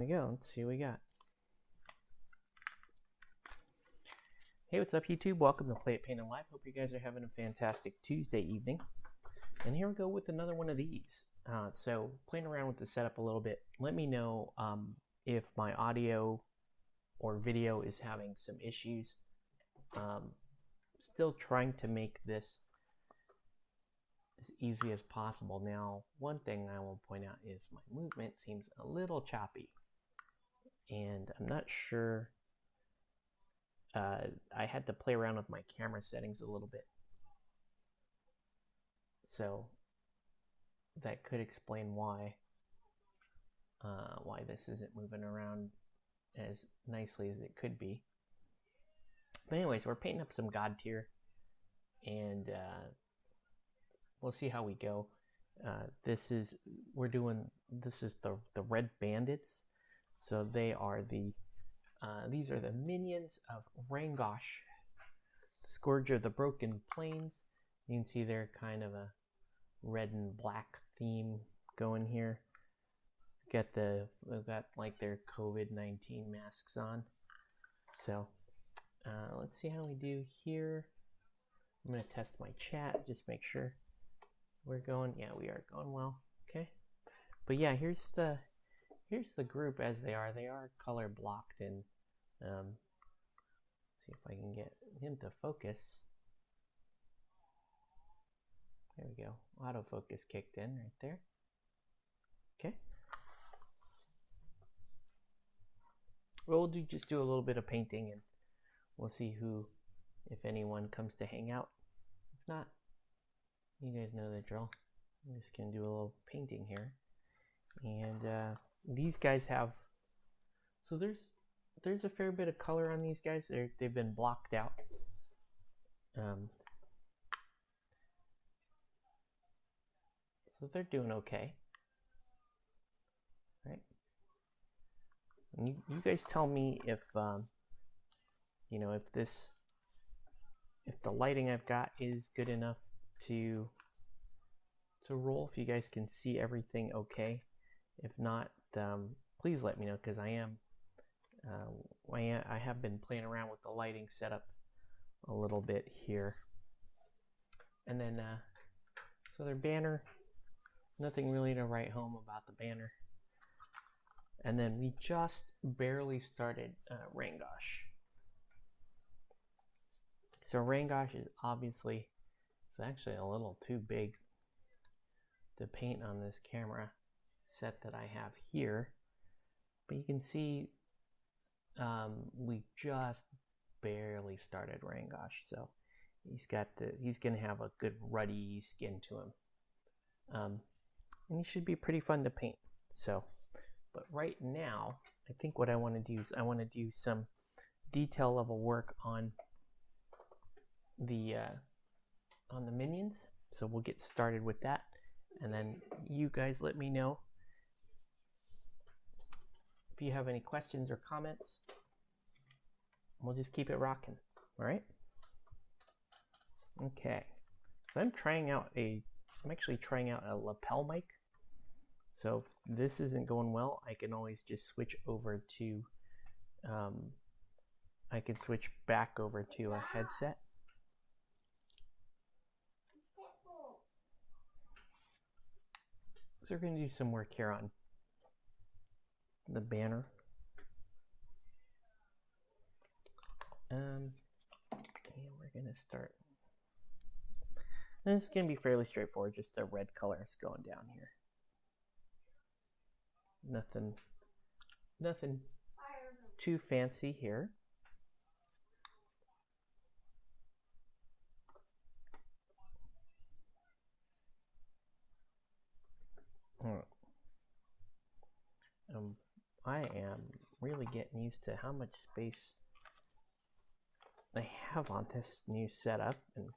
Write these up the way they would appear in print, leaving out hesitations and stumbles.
There we go. Let's see what we got. Hey, what's up, YouTube? Welcome to Play It, Paint, and Live. Hope you guys are having a fantastic Tuesday evening. And here we go with another one of these. So playing around with the setup a little bit. Let me know if my audio or video is having some issues. Still trying to make this as easy as possible. Now, one thing I will point out is my movement seems a little choppy. And I'm not sure. I had to play around with my camera settings a little bit. So that could explain why this isn't moving around as nicely as it could be. But anyways, we're painting up some GodTear, and we'll see how we go. This is the Red Bandits. So they are these are the minions of Rangosh, the Scourge of the Broken Plains. You can see they're kind of a red and black theme going here. They've got like their COVID-19 masks on. So let's see how we do here. I'm gonna test my chat, just make sure we're going. Yeah, we are going well. Okay, but yeah, here's the group as they are. They are color blocked, and see if I can get him to focus. There we go. Autofocus kicked in right there. Okay. Well, we'll just do a little bit of painting, and we'll see if anyone comes to hang out. If not, you guys know the drill. I'm just gonna do a little painting here, and these guys have. So there's a fair bit of color on these guys. They've been blocked out. So they're doing okay. Right? And you guys tell me if you know, if the lighting I've got is good enough to roll. If you guys can see everything okay. If not, please let me know, because I have been playing around with the lighting setup a little bit here. And then so their banner, nothing really to write home about the banner. And then we just barely started Rangosh. So Rangosh is obviously, it's actually a little too big to paint on this camera set that I have here. But you can see we just barely started Rangosh, so he's gonna have a good ruddy skin to him, and he should be pretty fun to paint. So, but right now, I think what I want to do is I want to do some detail level work on the minions. So we'll get started with that, and then you guys let me know if you have any questions or comments. We'll just keep it rocking. All right. Okay. So I'm actually trying out a lapel mic. So if this isn't going well, I can always just switch over to, I can switch back over to a headset. So we're going to do some work here on the banner. And we're going to start. And it's going to be fairly straightforward, just a red color is going down here. Nothing too fancy here. I am really getting used to how much space I have on this new setup and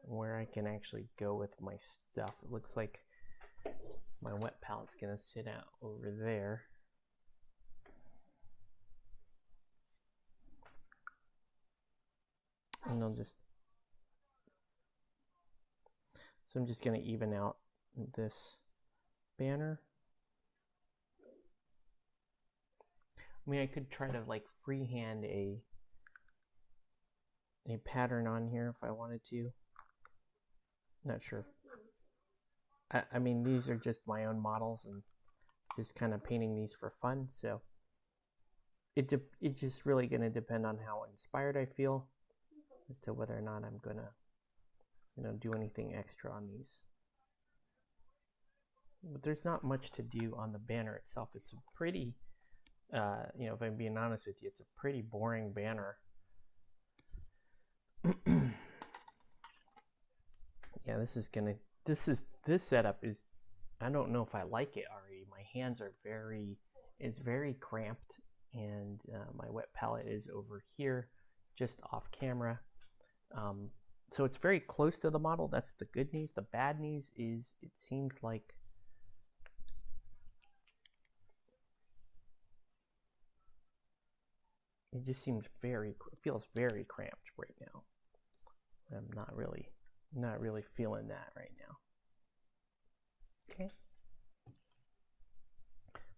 where I can actually go with my stuff. It looks like my wet palette's gonna sit out over there. And I'm just gonna even out this banner. I mean, I could try to like freehand a pattern on here if I wanted to. Not sure. I mean, these are just my own models and just kind of painting these for fun. So it's just really going to depend on how inspired I feel as to whether or not I'm gonna, do anything extra on these. But there's not much to do on the banner itself. It's a pretty, if I'm being honest with you, it's a pretty boring banner. Yeah, this setup is, I don't know if I like it already. My hands are it's very cramped, and my wet palette is over here, just off camera. So it's very close to the model. That's the good news. The bad news is it seems like it just feels very cramped right now. I'm not really feeling that right now. Okay.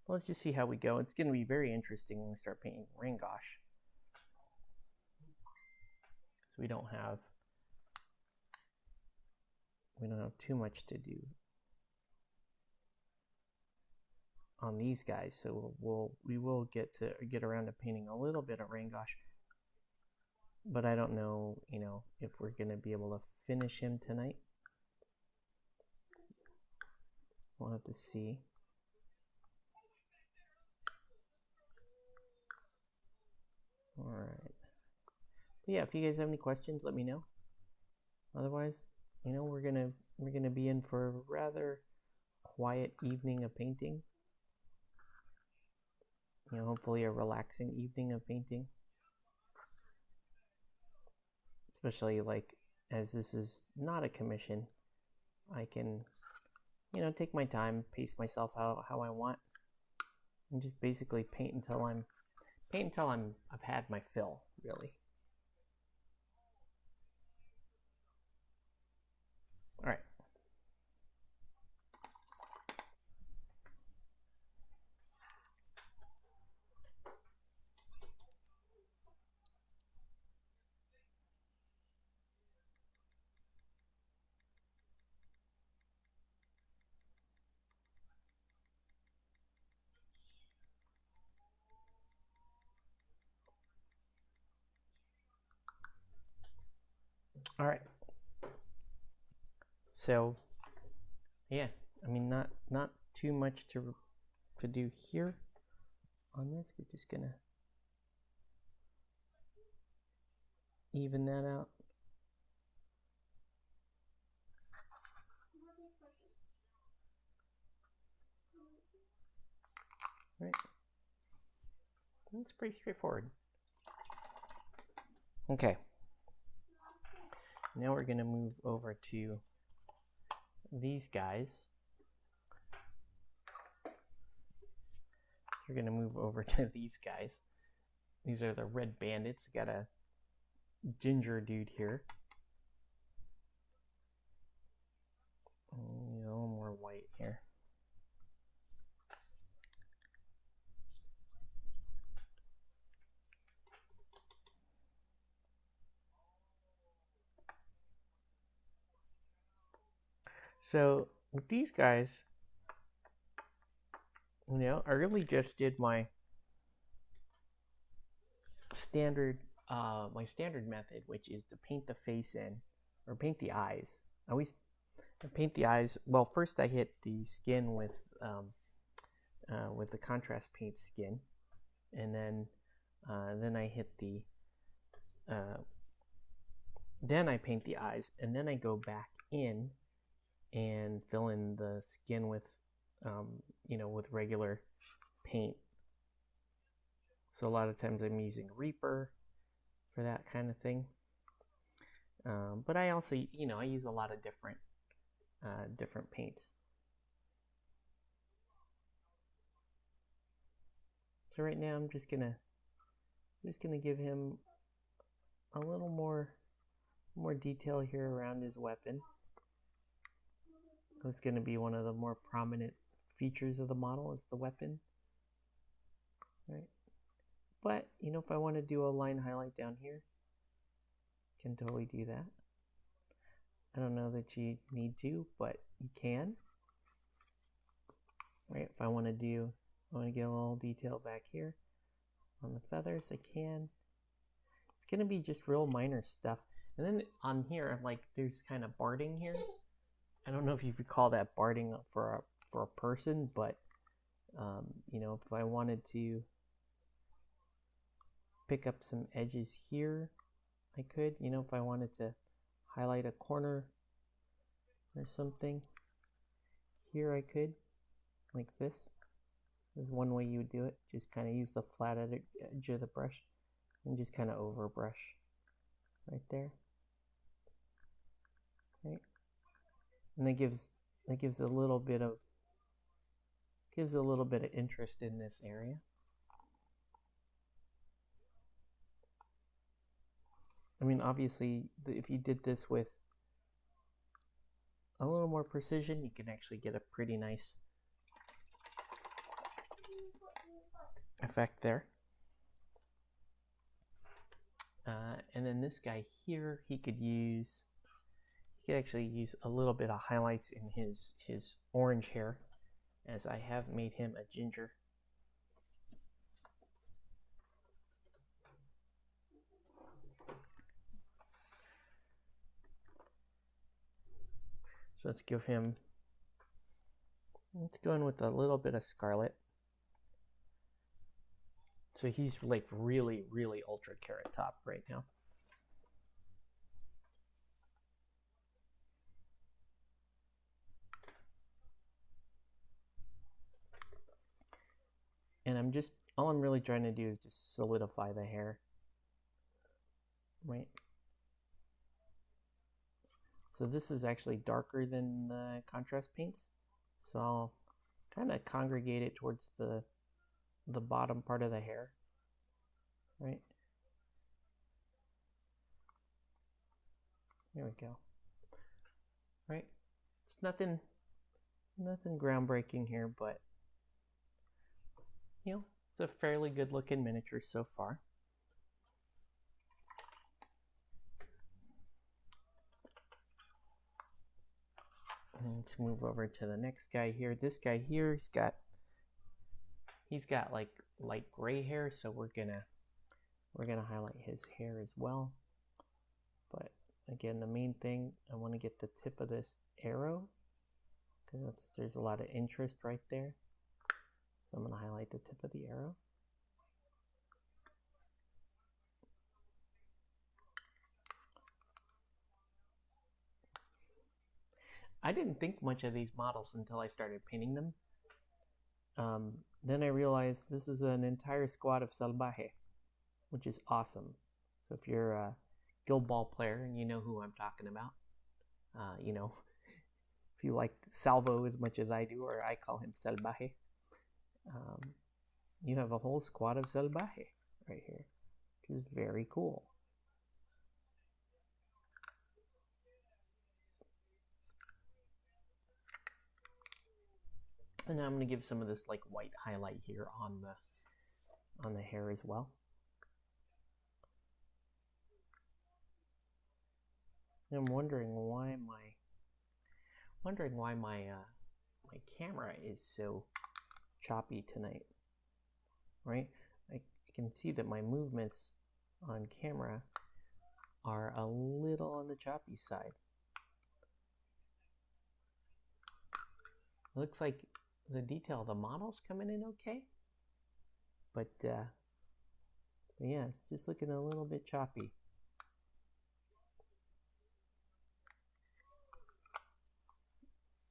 Well, let's just see how we go. It's going to be very interesting when we start painting Rangosh. So we don't have too much to do on these guys. So we will get around to painting a little bit of Rangosh. But I don't know, if we're going to be able to finish him tonight. We'll have to see. All right. But yeah, if you guys have any questions, let me know. Otherwise, we're gonna be in for a rather quiet evening of painting. Hopefully a relaxing evening of painting. Especially like as this is not a commission, I can, take my time, pace myself how I want, and just basically paint until I've had my fill, really. All right. All right. So, yeah, I mean, not too much to do here on this. We're just gonna even that out. Right. That's pretty straightforward. Okay. Now we're gonna move over to these guys. We're gonna move over to these guys. These are the red bandits. Got a ginger dude here. A little more white here. So with these guys, I really just did my standard method, which is to paint the face in, or paint the eyes. I paint the eyes. Well, first I hit the skin with the contrast paint skin, and then I hit the then I paint the eyes, and then I go back in and fill in the skin with with regular paint. So a lot of times I'm using Reaper for that kind of thing. But I also, I use a lot of different paints. So right now I'm just gonna give him a little more detail here around his weapon. That's going to be one of the more prominent features of the model, is the weapon. Right. But, you know, if I want to do a line highlight down here, I can totally do that. I don't know that you need to, but you can. Right, if I want to get a little detail back here on the feathers, I can. It's going to be just real minor stuff. And then on here, like, there's kind of barding here. I don't know if you could call that barding for a person, but, you know, if I wanted to pick up some edges here, I could. You know, if I wanted to highlight a corner or something here, I could, like this. This is one way you would do it. Just kind of use the flat edge of the brush and just kind of over brush right there. Right? And that gives a little bit of interest in this area. I mean, obviously, if you did this with a little more precision, you can actually get a pretty nice effect there. And then this guy here, he could actually use a little bit of highlights in his orange hair, as I have made him a ginger. So let's go in with a little bit of scarlet. So he's like really, really ultra carrot top right now. And all I'm really trying to do is just solidify the hair. Right? So this is actually darker than the contrast paints. So I'll kind of congregate it towards the bottom part of the hair. Right? There we go. Right? It's nothing groundbreaking here, but you know, it's a fairly good looking miniature so far. And let's move over to the next guy here. This guy here, he's got like light gray hair, so we're gonna highlight his hair as well. But again, the main thing, I want to get the tip of this arrow, because there's a lot of interest right there. So I'm going to highlight the tip of the arrow. I didn't think much of these models until I started painting them. Then I realized this is an entire squad of Salvaje, which is awesome. So if you're a Guild Ball player and you know who I'm talking about, you know, if you like Salvo as much as I do, or I call him Salvaje, you have a whole squad of Salvaje right here, which is very cool. And now I'm going to give some of this like white highlight here on the hair as well. And I'm wondering why my camera is so choppy tonight. Right? I can see that my movements on camera are a little on the choppy side. Looks like the detail of the model's coming in okay, but yeah, it's just looking a little bit choppy.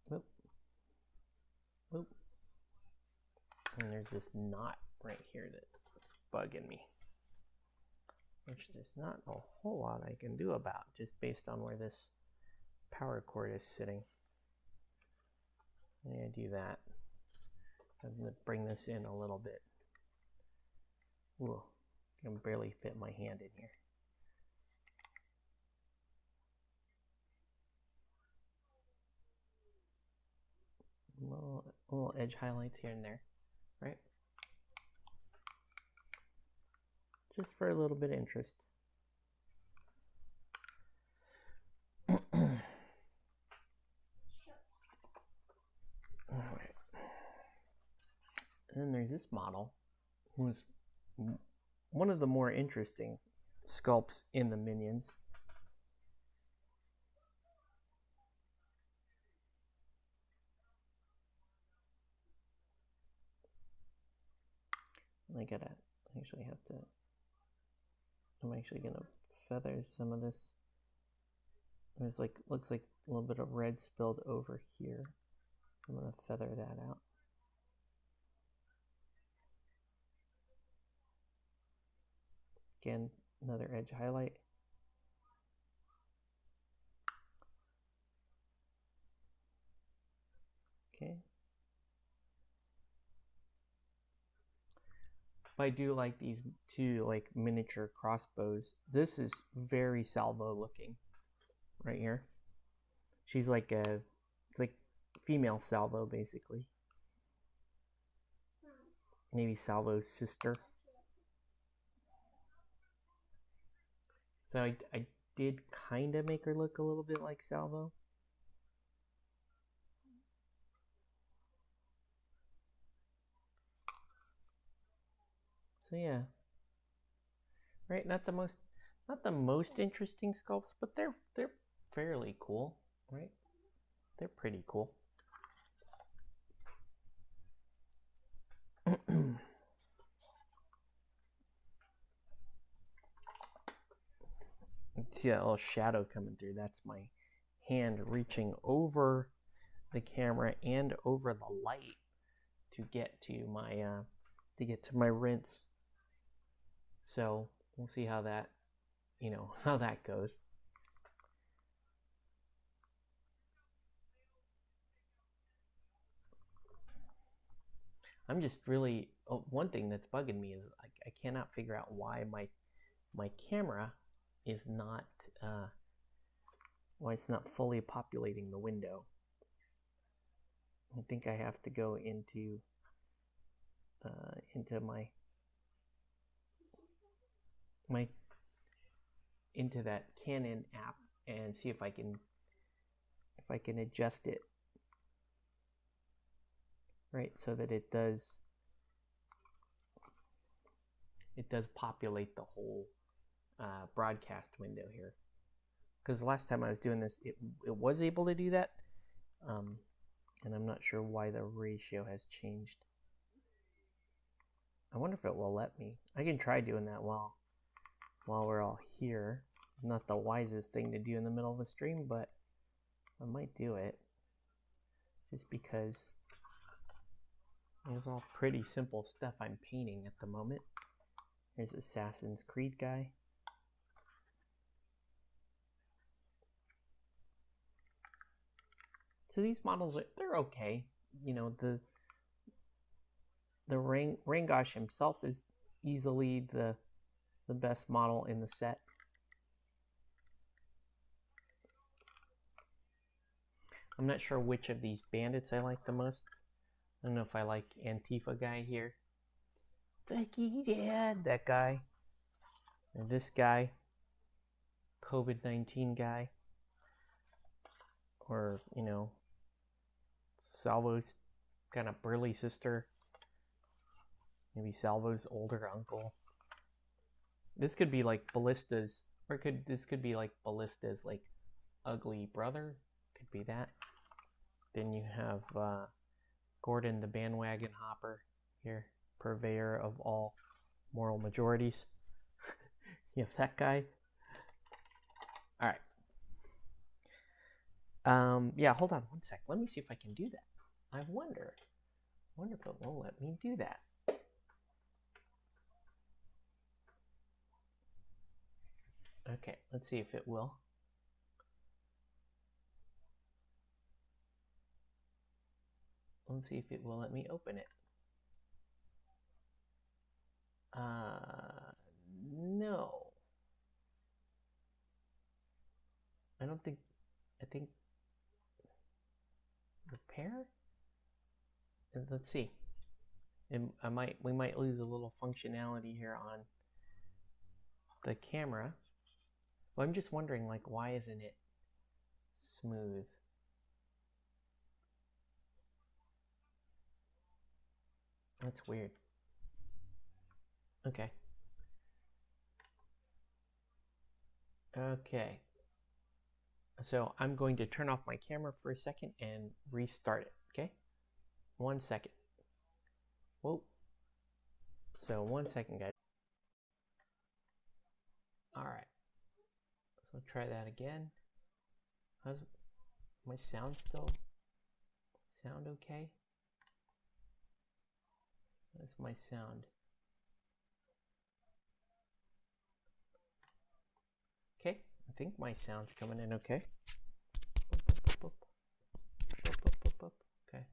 Whoop. Whoop. And there's this knot right here that's bugging me, which there's not a whole lot I can do about, just based on where this power cord is sitting. I'm going to do that. I'm going to bring this in a little bit. Ooh, I can barely fit my hand in here. Little edge highlights here and there, right? just for a little bit of interest. Alright. And then there's this model, who's one of the more interesting sculpts in the Minions. I gotta actually have to, I'm actually gonna feather some of this. There's like, looks like a little bit of red spilled over here. I'm gonna feather that out. Again, another edge highlight. Okay. But I do like these two like miniature crossbows. This is very Salvo looking right here. She's like a, it's like female Salvo basically. Maybe Salvo's sister. So I did kind of make her look a little bit like Salvo. So yeah, right. Not the most interesting sculpts, but they're fairly cool, right? They're pretty cool. See that little shadow coming through? That's my hand reaching over the camera and over the light to get to my rinse. So we'll see how that, how that goes. I'm just really, one thing that's bugging me is I cannot figure out why my camera is not why it's not fully populating the window. I think I have to go into my into that Canon app and see if I can adjust it right so that it does populate the whole broadcast window here. Because the last time I was doing this, it was able to do that, and I'm not sure why the ratio has changed. I wonder if it will let me. I can try doing that while we're all here. Not the wisest thing to do in the middle of a stream, but I might do it just because it's all pretty simple stuff I'm painting at the moment. Here's Assassin's Creed guy. So these models they're okay. The Rangosh himself is easily the best model in the set. I'm not sure which of these bandits I like the most. I don't know if I like Antifa guy here. Becky Dad, that guy. Or this guy. COVID-19 guy. Or, Salvo's kind of burly sister. Maybe Salvo's older uncle. This could be like Ballista's, or this could be like Ballista's like ugly brother. Could be that. Then you have Gordon the bandwagon hopper here, purveyor of all moral majorities. You have that guy. All right. Yeah, hold on one sec. Let me see if I can do that. I wonder if it will let me do that. Okay, let's see if it will. Let's see if it will let me open it. No. I think repair? Let's see. We might lose a little functionality here the camera. Well, I'm just wondering, like, why isn't it smooth? That's weird. Okay. Okay. So I'm going to turn off my camera for a second and restart it, okay? 1 second. Whoa. So 1 second, guys. All right. So try that again. How's my sound still sound okay? That's my sound. Okay, I think my sound's coming in okay. Okay.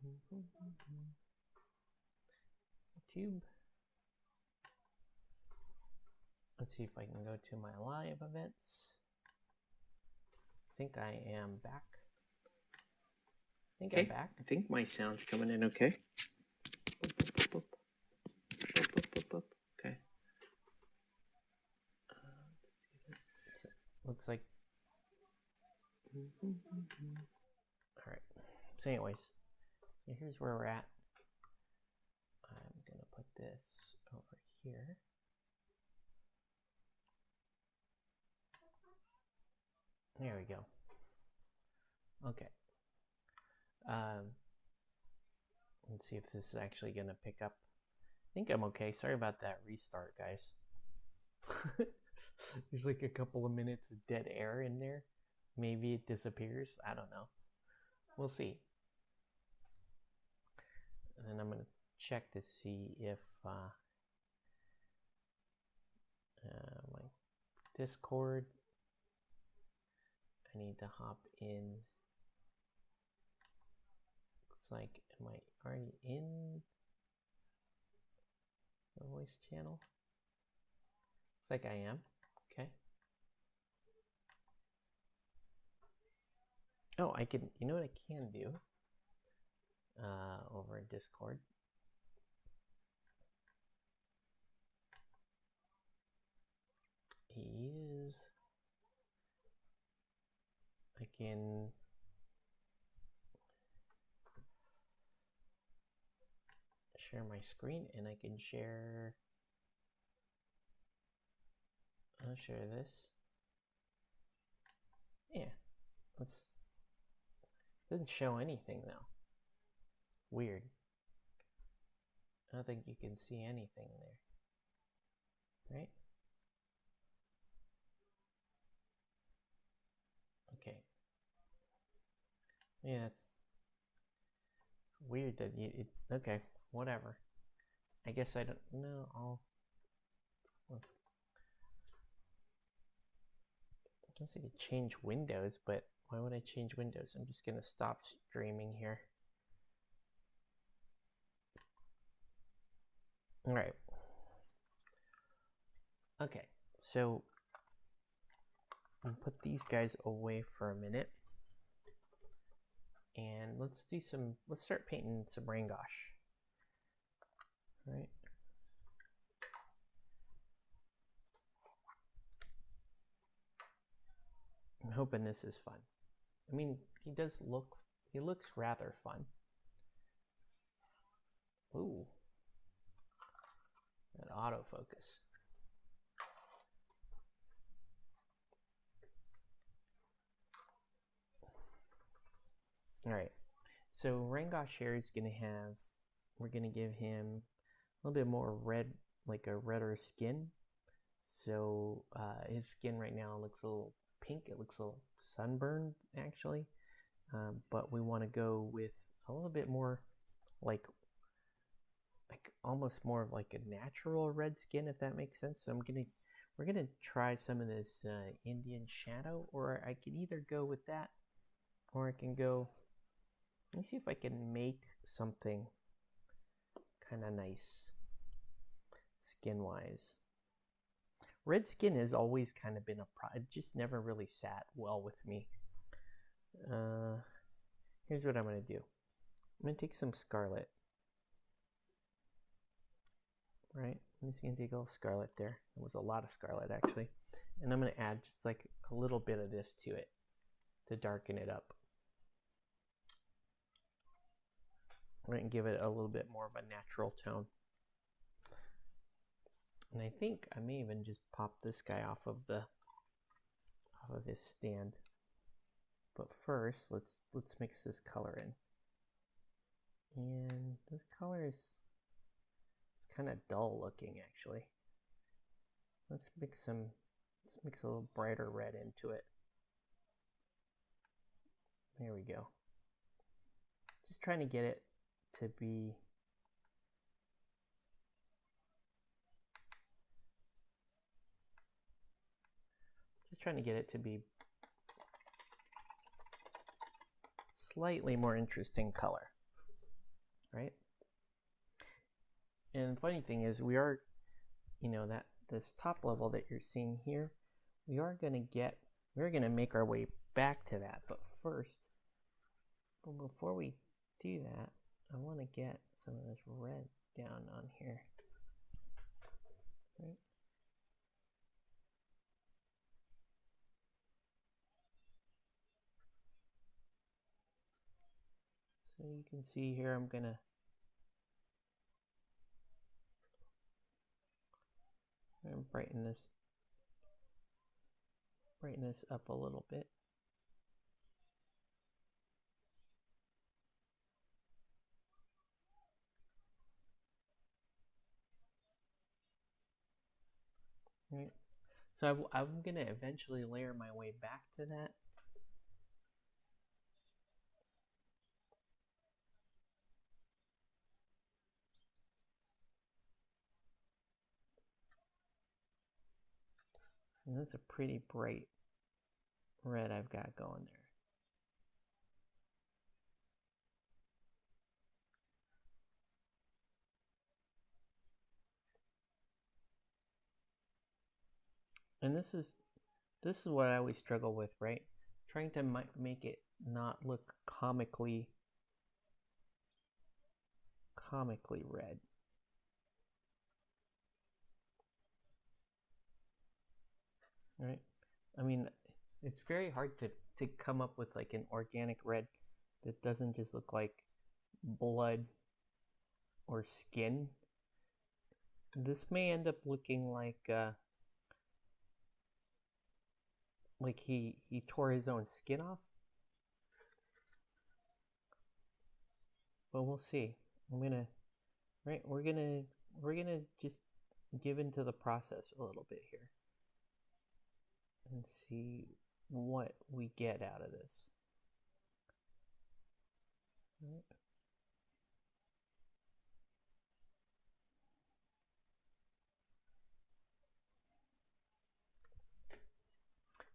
Let's do this. YouTube. Let's see if I can go to my live events. I think I am back. I'm back. I think my sound's coming in okay. Okay. Let's do this. Looks like. All right. So anyways, so here's where we're at. I'm gonna put this over here. There we go. Okay. Let's see if this is actually gonna pick up. I think I'm okay. Sorry about that restart, guys. There's like a couple of minutes of dead air in there. Maybe it disappears. I don't know. We'll see. And then I'm gonna check to see if my Discord. I need to hop in. Looks like, am I already in the voice channel? Looks like I am. Okay. Oh, I can, you know what I can do? Over in Discord. I can share my screen and I can share, I'll share this. Yeah, doesn't show anything though. Weird. I don't think you can see anything there. Right? Okay. Yeah, it's weird that okay, whatever. I guess I don't know. I guess I could change windows, but why would I change windows? I'm just gonna stop streaming here. All right. Okay, so I'll put these guys away for a minute. And let's start painting some Rangosh. All right. I'm hoping this is fun. I mean, he looks rather fun. Ooh. That autofocus. All right. So Rangosh here is going to have, we're going to give him a little bit more red, like a redder skin. So his skin right now looks a little pink. It looks a little sunburned actually. But we want to go with a little bit more like almost more of like a natural red skin, if that makes sense. So we're gonna try some of this Indian shadow, or I can either go with that, or I can go. Let me see if I can make something kind of nice skin-wise. Red skin has always kind of been it just never really sat well with me. Here's what I'm gonna do. I'm gonna take some scarlet. right? I'm just going to take a little scarlet there. It was a lot of scarlet, actually. And I'm going to add just like a little bit of this to it to darken it up. I'm going to give it a little bit more of a natural tone. And I think I may even just pop this guy off of this stand. But first, let's mix this color in. And this color is kind of dull looking, actually. Let's mix a little brighter red into it. There we go. Just trying to get it to be slightly more interesting color, right? And the funny thing is, we are, that this top level that you're seeing here, we're going to make our way back to that. But first, before we do that, I want to get some of this red down on here, right? So you can see here, I'm going to brighten this up a little bit. Right. So I'm going to eventually layer my way back to that. And that's a pretty bright red I've got going there. And this is what I always struggle with, right? Trying to make it not look comically red. Right? I mean, it's very hard to come up with like an organic red that doesn't just look like blood or skin. This may end up looking like he tore his own skin off. But we'll see. We're gonna just give into the process a little bit here and see what we get out of this. Right.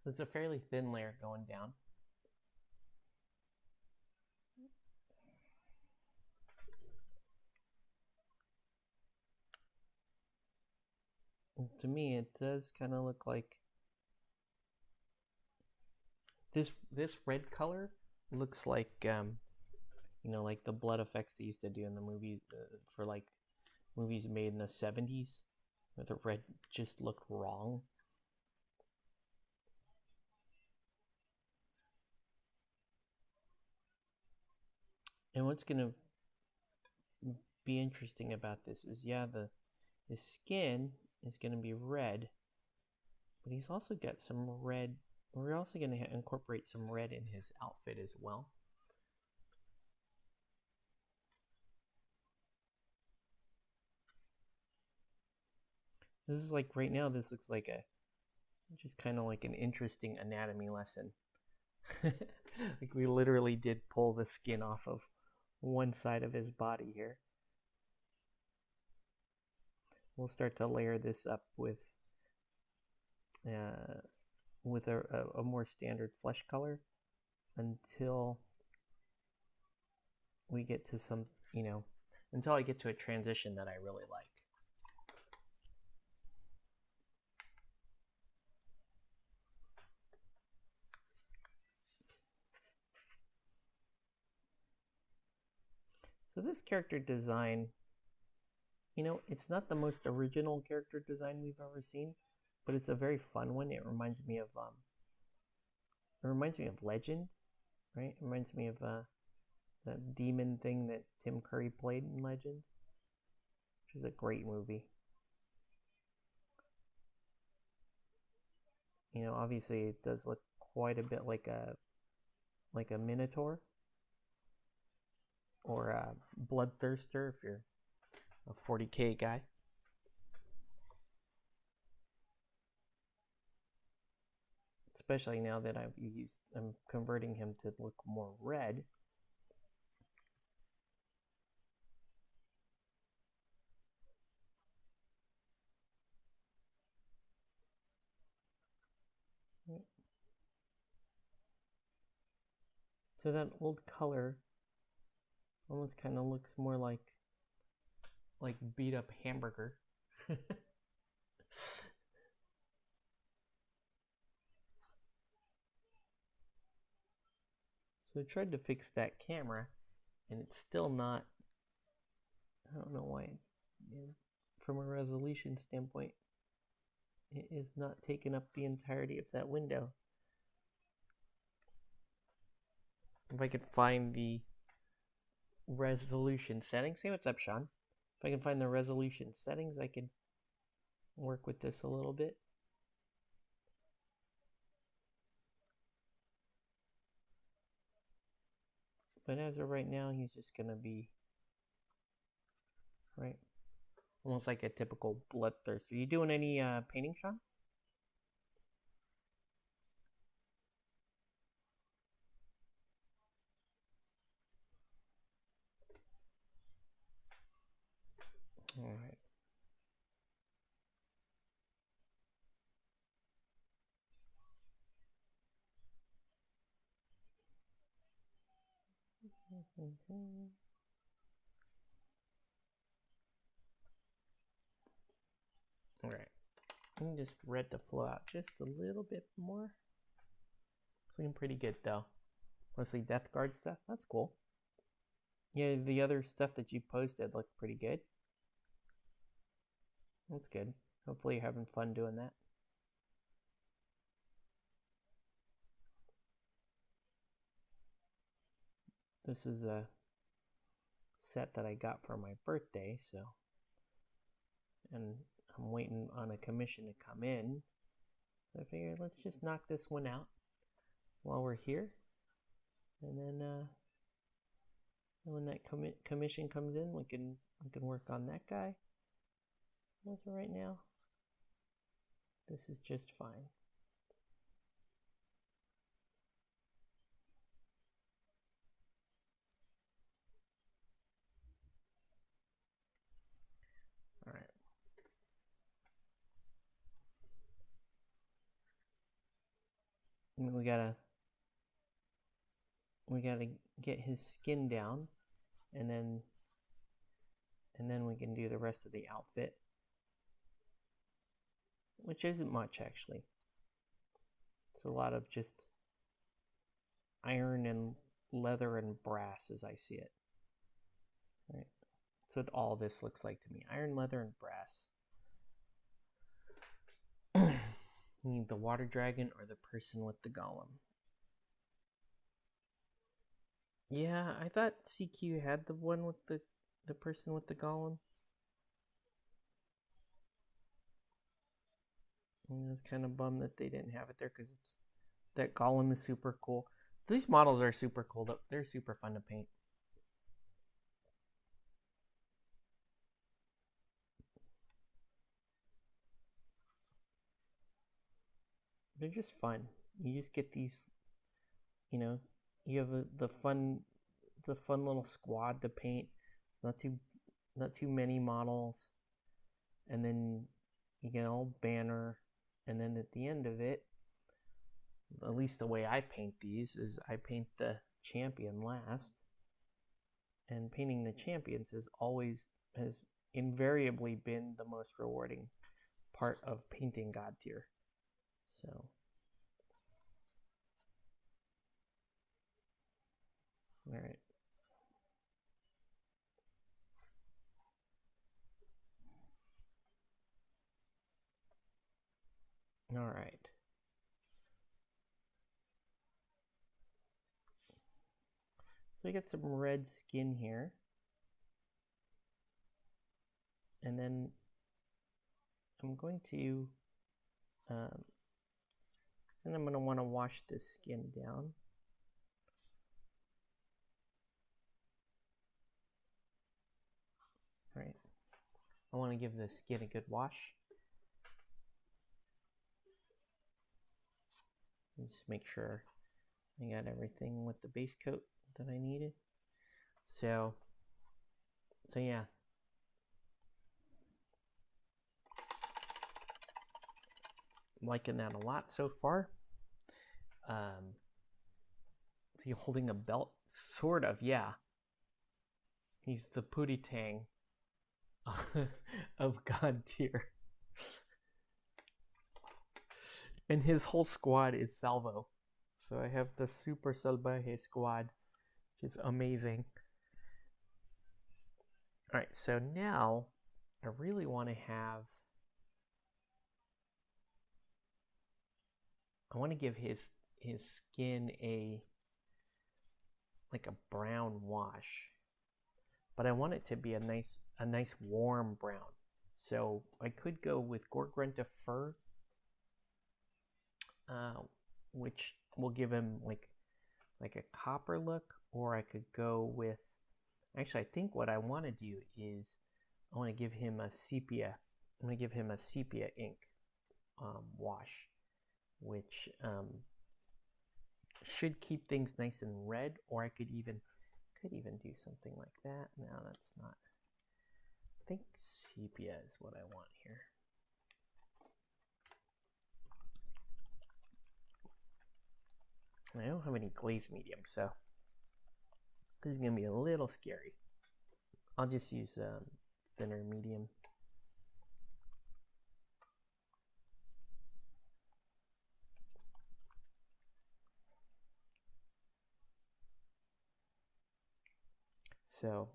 It's a fairly thin layer going down. And to me, it does kind of look like this red color looks like like the blood effects they used to do in the movies for like movies made in the 70s, where the red just looked wrong. And what's gonna be interesting about this is, yeah, the skin is gonna be red, but he's also got some red. We're also gonna incorporate some red in his outfit as well. This is like, right now, this looks like just kind of like an interesting anatomy lesson. Like we literally did pull the skin off of one side of his body here. We'll start to layer this up with a more standard flesh color until we get to some, until I get to a transition that I really like. So this character design You know, it's not the most original character design we've ever seen, but it's a very fun one. It reminds me of Legend, right? It reminds me of that demon thing that Tim Curry played in Legend, which is a great movie. You know, obviously it does look quite a bit like a Minotaur or a Bloodthirster if you're a 40K guy. Especially now that I'm converting him to look more red. So that old color almost kind of looks more like beat up hamburger. So I tried to fix that camera, and it's still not. I don't know why. From a resolution standpoint, it is not taking up the entirety of that window. If I could find the resolution settings. Say what's up, Sean. If I can find the resolution settings, I could work with this a little bit. But as of right now, he's just going to be, right, almost like a typical bloodthirster. Are you doing any painting, Sean? All right. All right. Let me just red the flow out just a little bit more. Looking pretty good though. Mostly Death Guard stuff. That's cool. Yeah, the other stuff that you posted looked pretty good. That's good. Hopefully you're having fun doing that. This is a set that I got for my birthday, so, and I'm waiting on a commission to come in. So I figured let's just knock this one out while we're here, and then when that commission comes in, we can work on that guy. As of right now, this is just fine. All right. And we gotta get his skin down, and then we can do the rest of the outfit, which isn't much actually. It's a lot of just iron and leather and brass as I see it. Right. That's what all this looks like to me. Iron, leather, and brass. You need the water dragon or the person with the golem. Yeah, I thought CQ had the one with the person with the golem. I was kind of bummed that they didn't have it there because that golem is super cool. These models are super cool. They're super fun to paint. They're just fun. You just get these, you know, you have the fun. It's a fun little squad to paint. Not too many models, and then you get an old banner, and then at the end of it, at least the way I paint these is I paint the champion last, and painting the champions has invariably been the most rewarding part of painting GodTear. So all right. All right. So we got some red skin here. And then I'm going to want to wash this skin down. All right. I want to give the skin a good wash. Just make sure I got everything with the base coat that I needed. So yeah. I'm liking that a lot so far. Is he holding a belt? Sort of, yeah. He's the Pootie Tang of GodTear. And his whole squad is Salvo. So I have the Super Salvaje squad, which is amazing. Alright, so now I really want to give his skin like a brown wash. But I want it to be a nice warm brown. So I could go with Gorgrunta Fur, which will give him like a copper look, or I could go with, actually I think what I want to do is I want to give him a sepia. I'm going to give him a sepia ink wash, which should keep things nice and red, or I could even do something like that. No, that's not. I think sepia is what I want here. I don't have any glaze medium, so this is going to be a little scary. I'll just use thinner medium. So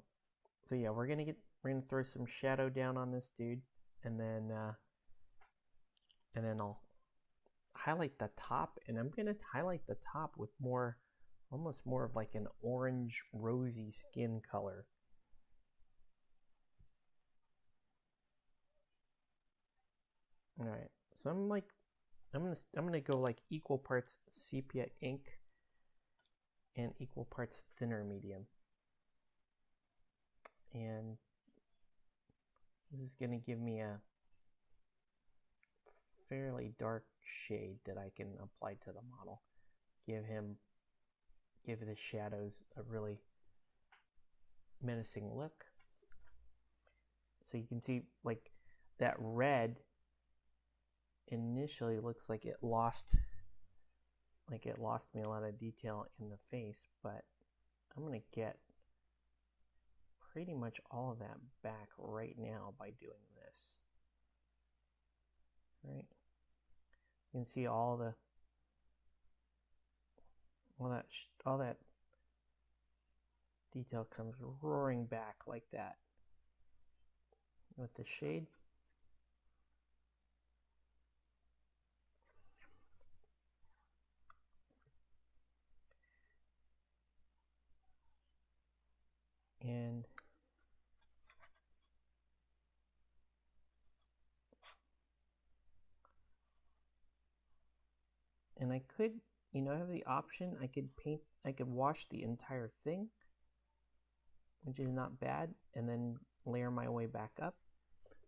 yeah, we're gonna throw some shadow down on this dude, and then I'll highlight the top, and I'm gonna highlight the top with almost more of like an orange rosy skin color. All right, so I'm gonna go like equal parts sepia ink and equal parts thinner medium. And this is going to give me a fairly dark shade that I can apply to the model. Give the shadows a really menacing look. So you can see like that red initially looks like it lost me a lot of detail in the face, but I'm going to get pretty much all of that back right now by doing this. Right? You can see all that detail comes roaring back like that with the shade. And I could, I have the option, I could wash the entire thing, which is not bad, and then layer my way back up,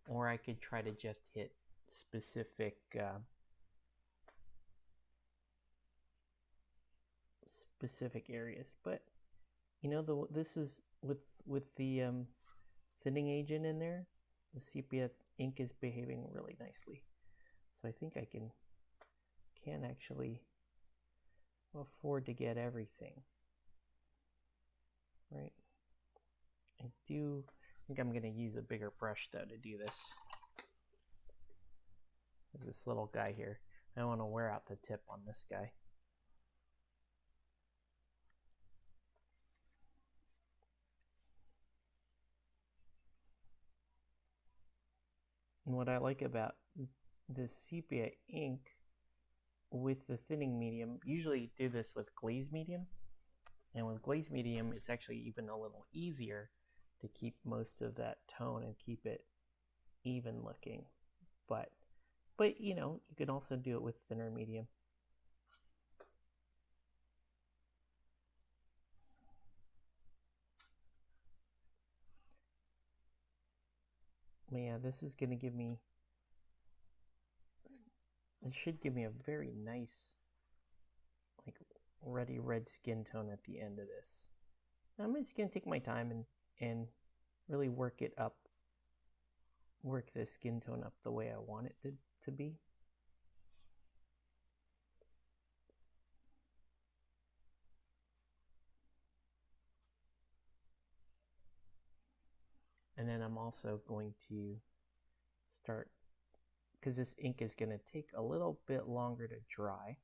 or I could try to just hit specific areas. But this is with the thinning agent in there, the sepia ink is behaving really nicely, so I think I can actually afford to get everything right. I think I'm going to use a bigger brush though to do this. There's this little guy here. I don't want to wear out the tip on this guy. And what I like about this sepia ink with the thinning medium, usually you do this with glaze medium, and with glaze medium it's actually even a little easier to keep most of that tone and keep it even looking. But you know, you can also do it with thinner medium. But yeah, this is going to give me, it should give me a very nice, like, ruddy red skin tone at the end of this. I'm just going to take my time and really work it up, work the skin tone up the way I want it to be. And then I'm also going to start, because this ink is going to take a little bit longer to dry,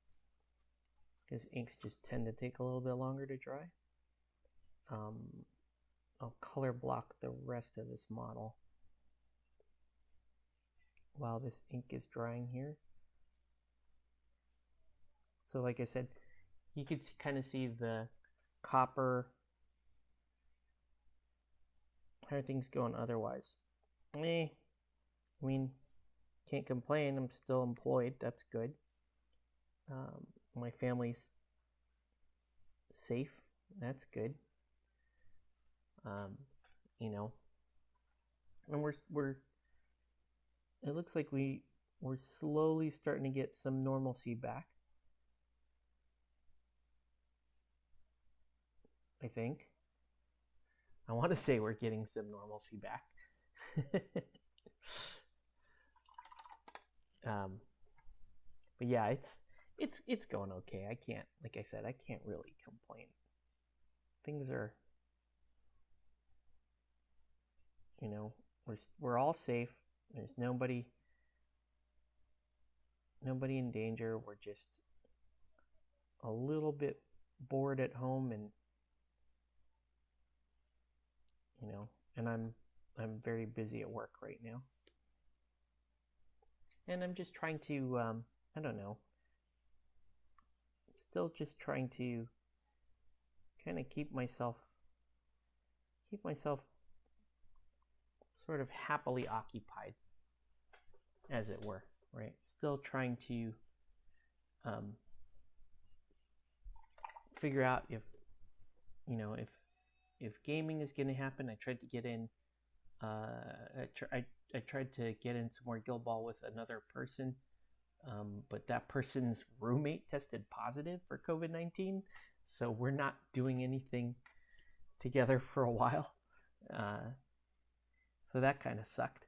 because inks just tend to take a little bit longer to dry. I'll color block the rest of this model while this ink is drying here. So like I said, you could kind of see the copper. How are things going otherwise? I mean, can't complain. I'm still employed. That's good. My family's safe. That's good. You know, and we're. It looks like we're slowly starting to get some normalcy back. I think. I want to say we're getting some normalcy back. But yeah, it's going okay. I can't, like I said, I can't really complain. Things are, you know, we're all safe. There's nobody in danger. We're just a little bit bored at home, and you know, and I'm very busy at work right now. And I'm just trying to I don't know, still just trying to kind of keep myself sort of happily occupied, as it were, right? Still trying to figure out if, you know, if gaming is going to happen. I tried to get in I tried to get in some more Guild Ball with another person, but that person's roommate tested positive for COVID-19, so we're not doing anything together for a while. So that kind of sucked.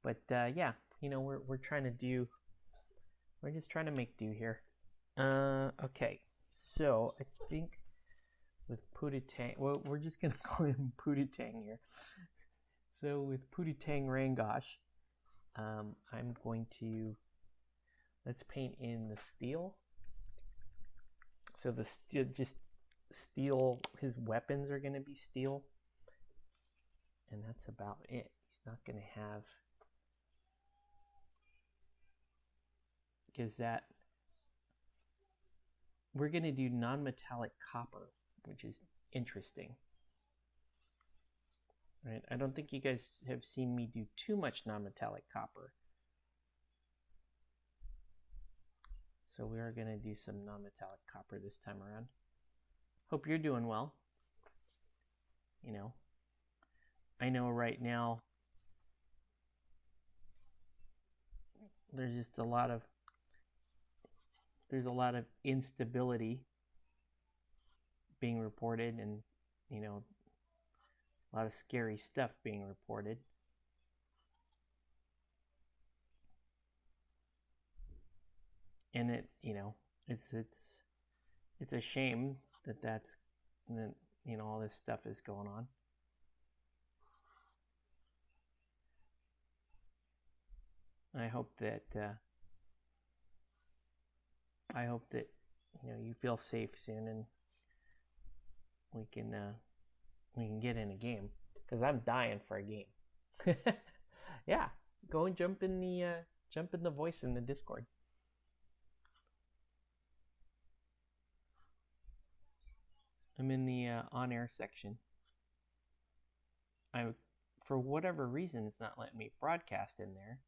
But yeah, you know, we're just trying to make do here. Okay, so I think with Pootatang, well, we're just gonna call him Pootatang here. So with Pootatang Rangosh, I'm going to, let's paint in the steel. So the steel, just steel, his weapons are going to be steel, and that's about it. He's not going to have, because that, we're going to do non-metallic copper, which is interesting. Right? I don't think you guys have seen me do too much non-metallic copper. So we are going to do some non-metallic copper this time around. Hope you're doing well. You know, I know right now there's just a lot of instability being reported, and you know, a lot of scary stuff being reported. And it, you know, it's a shame that you know, all this stuff is going on. I hope that you know, you feel safe soon, and we can get in a game, because I'm dying for a game. Yeah, go and jump in the voice in the Discord. I'm in the on-air section. I, for whatever reason, it's not letting me broadcast in there.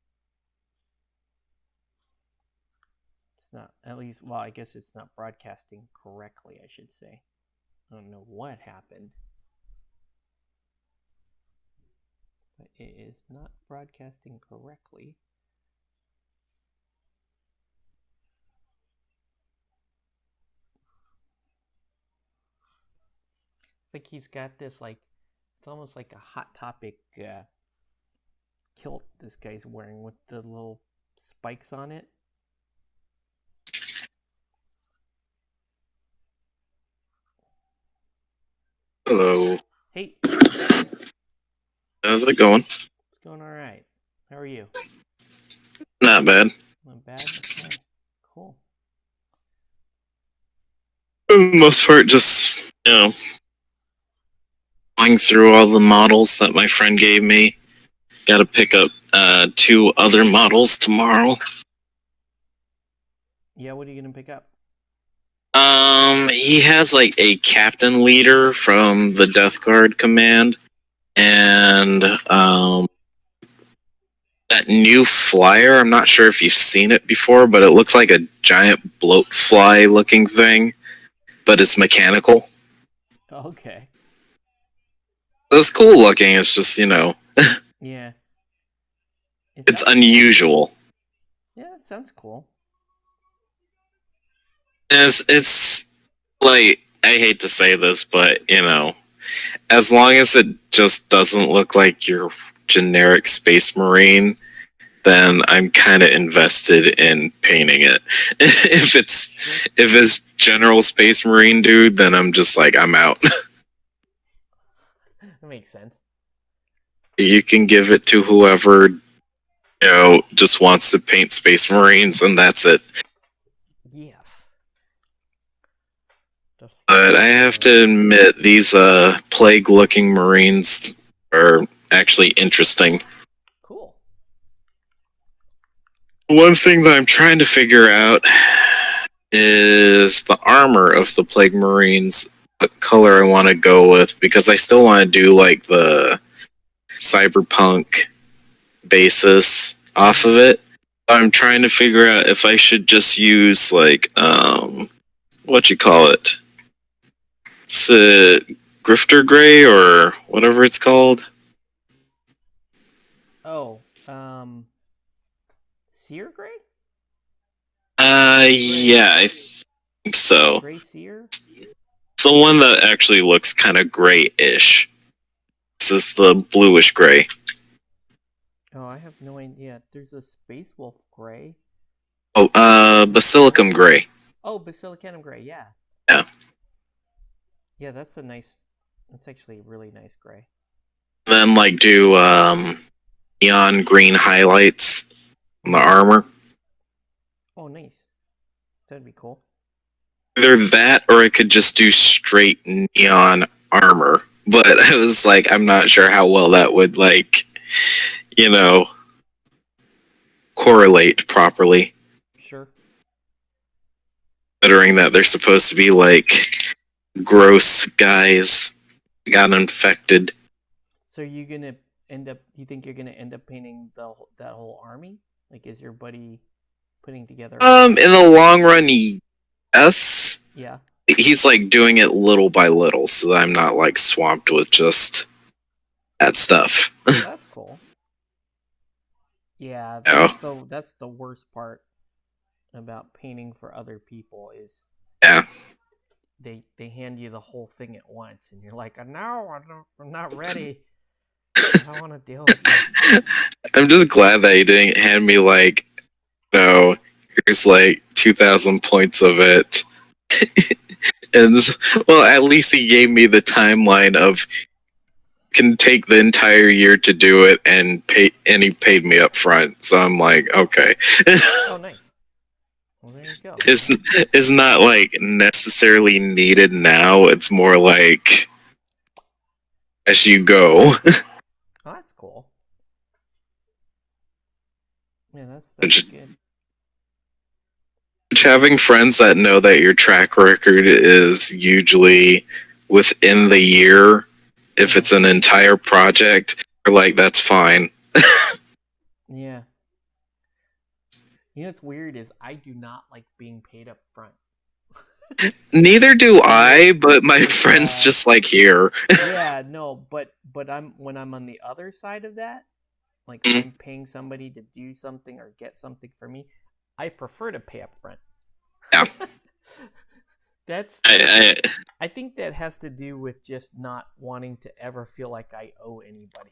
It's not, at least, well, I guess it's not broadcasting correctly, I should say. I don't know what happened. But it is not broadcasting correctly. It's like he's got this, like, it's almost like a Hot Topic kilt this guy's wearing with the little spikes on it. Hello. Hey, How's it going? it's going all right. How are you? Not bad. Not bad? Okay, cool. For the most part, just, going through all the models that my friend gave me. Got to pick up 2 other models tomorrow. Yeah, what are you going to pick up? He has like a captain leader from the Death Guard command, and that new flyer. I'm not sure if you've seen it before, but it looks like a giant bloatfly looking thing, but it's mechanical. Okay. It's cool looking. It's just Yeah. it's unusual. Yeah, that sounds cool. It's like, I hate to say this, but as long as it just doesn't look like your generic space marine, then I'm kind of invested in painting it. If it's general space marine dude, then I'm just like, I'm out. That makes sense. You can give it to whoever just wants to paint space marines, and that's it. Yes. But I have to admit, these plague-looking marines are actually interesting. Cool. One thing that I'm trying to figure out is the armor of the plague marines. What color I want to go with, because I still want to do like the cyberpunk basis off of it. I'm trying to figure out if I should just use like what you call it. It's a grifter gray or whatever it's called. Oh, sear gray? Yeah, I think so. Gray sear? It's the one that actually looks kind of grayish. This is the bluish gray. Oh, I have no idea. There's a Space Wolf gray. Oh, basilicum gray. Oh, Basilicanum gray, yeah. Yeah. Yeah, that's actually a really nice gray. Then like do neon green highlights on the armor. Oh, nice. That'd be cool. Either that, or I could just do straight neon armor. But I was like, I'm not sure how well that would correlate properly. Sure. Considering that they're supposed to be like gross guys got infected. So you gonna end up? You think you're gonna end up painting that whole army? Like, is your buddy putting together? In the long run, yes. Yeah. He's like doing it little by little, so that I'm not like swamped with just that stuff. That's cool. Yeah, that's the worst part about painting for other people is they hand you the whole thing at once, and you're like, no, I'm not ready. I don't want to deal with this. I'm just glad that he didn't hand me like, here's like 2,000 points of it. And well, at least he gave me the timeline of can take the entire year to do it, and he paid me up front. So I'm like, okay. Oh, nice. Well, there you go. It's not like necessarily needed now. It's more like as you go. Oh, that's cool. Yeah, that's good. Having friends that know that your track record is usually within the year. If Yeah. it's an entire project, they're like, that's fine. Yeah. You know what's weird is I do not like being paid up front. Neither do Like, I, but my like friends just like here. yeah, no, but when I'm on the other side of that, like I'm paying somebody to do something or get something for me, I prefer to pay up front. Yeah. That's I, I think that has to do with just not wanting to ever feel like I owe anybody.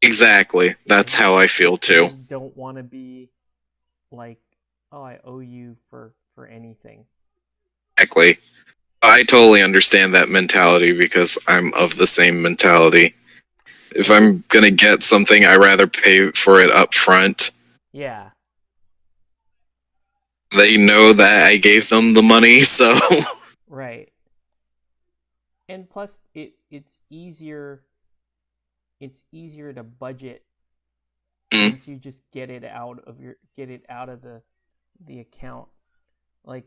exactly. That's how I feel I too. just don't want to be like, oh, I owe you for anything. Exactly. I totally understand that mentality because I'm of the same mentality. If I'm gonna get something, I rather pay for it up front. Yeah, They know that I gave them the money, so right. And plus, it's easier to budget once you just get it out of the account. Like,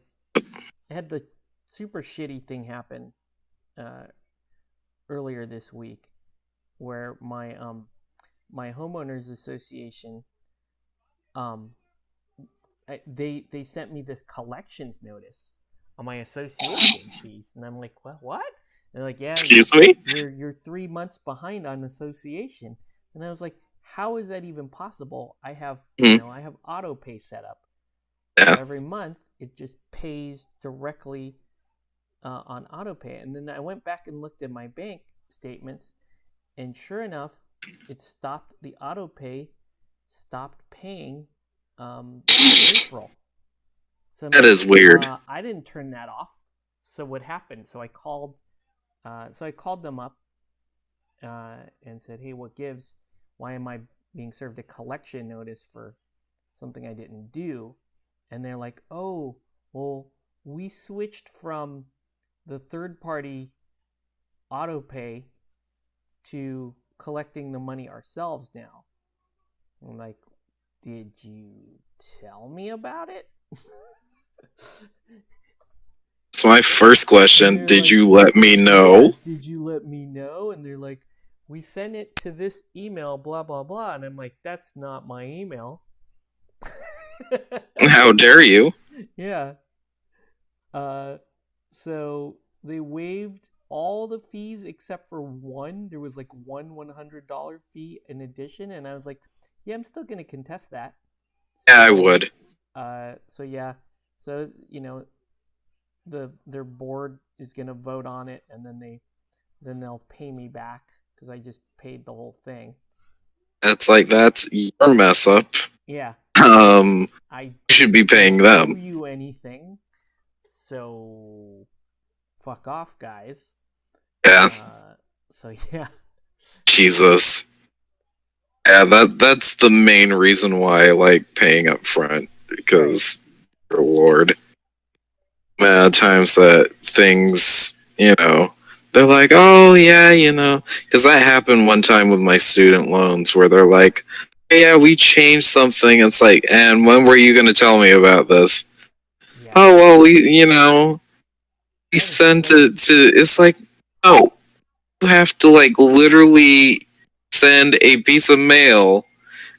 I had the super shitty thing happen uh, earlier this week where my homeowners association um they sent me this collections notice on my association fees, and I'm like, what? And they're like, yeah, excuse me. you're 3 months behind on association. And I was like, how is that even possible? I have I have auto pay set up, so Yeah, every month it just pays directly on auto pay. And then I went back and looked at my bank statements, and sure enough, it stopped. The auto pay stopped paying in April. So I'm that like, is weird. I didn't turn that off. So what happened? So I called them up and said, hey, what gives? Why am I being served a collection notice for something I didn't do? And they're like, oh, well, we switched from the third party auto pay to collecting the money ourselves now. I'm like, did you tell me about it? That's my first question. Did you let me know? Did you let me know? And they're like, we sent it to this email, blah, blah, blah. And I'm like, that's not my email. How dare you? Yeah. So they waived all the fees except for one. There was like one $100 fee in addition. And I was like, yeah, I'm still going to contest that. Yeah, I would. So yeah. So, their board is going to vote on it, and then they'll pay me back because I just paid the whole thing. That's your mess up. Yeah, I You should be paying don't owe them. you anything, so fuck off, guys. Yeah, So yeah, Jesus. Yeah, that's the main reason why I like paying up front right. because, good Lord, amount of times that things, they're like, oh yeah, because that happened one time with my student loans where they're like, hey, yeah, we changed something. It's like, and when were you going to tell me about this? Yeah, Oh well, we that is sent so. it to. It's like, oh, you have to like literally send a piece of mail.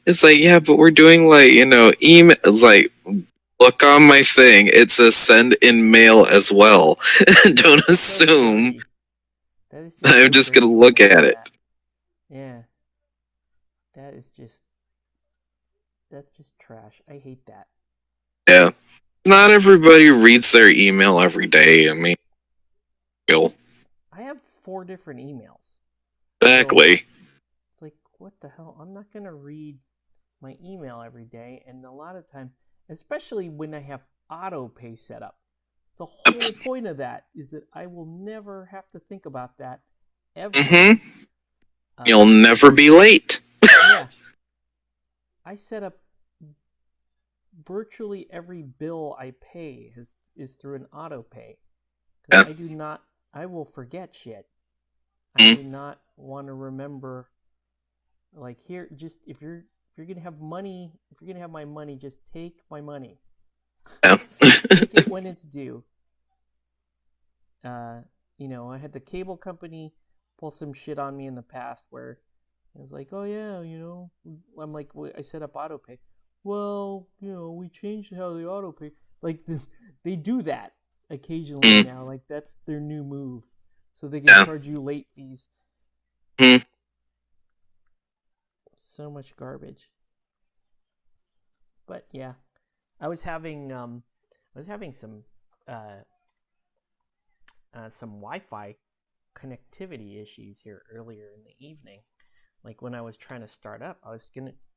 It's like, yeah, but we're doing like, email. It's like, look on my thing. It says send in mail as well. Don't That's so assume dirty. That is just I'm so just gonna dirty when look they at do it. that. Yeah, that is just that's just trash. I hate that. Yeah. Not everybody reads their email every day. I mean, real. I have 4 different emails, so Exactly. it's like, what the hell? I'm not gonna read my email every day, and a lot of time, especially when I have auto pay set up, the whole point of that is that I will never have to think about that ever. Mm-hmm. You'll Uh, never be late. yeah, I set up virtually every bill I pay is through an auto pay because Yeah. I do not. I will forget shit. I Mm, do not want to remember. Like, here, just if you're gonna have money, if you're gonna have my money, just take my money. yeah. Take it when it's due. I had the cable company pull some shit on me in the past where it was like, oh yeah, I'm like, I set up auto pay. Well, we changed how they auto pay. Like they do that occasionally Mm, now. Like that's their new move, so they can yeah. charge you late fees. Mm, So much garbage. But yeah, I was having uh, some Wi-Fi connectivity issues here earlier in the evening. Like when I was trying to start up, I was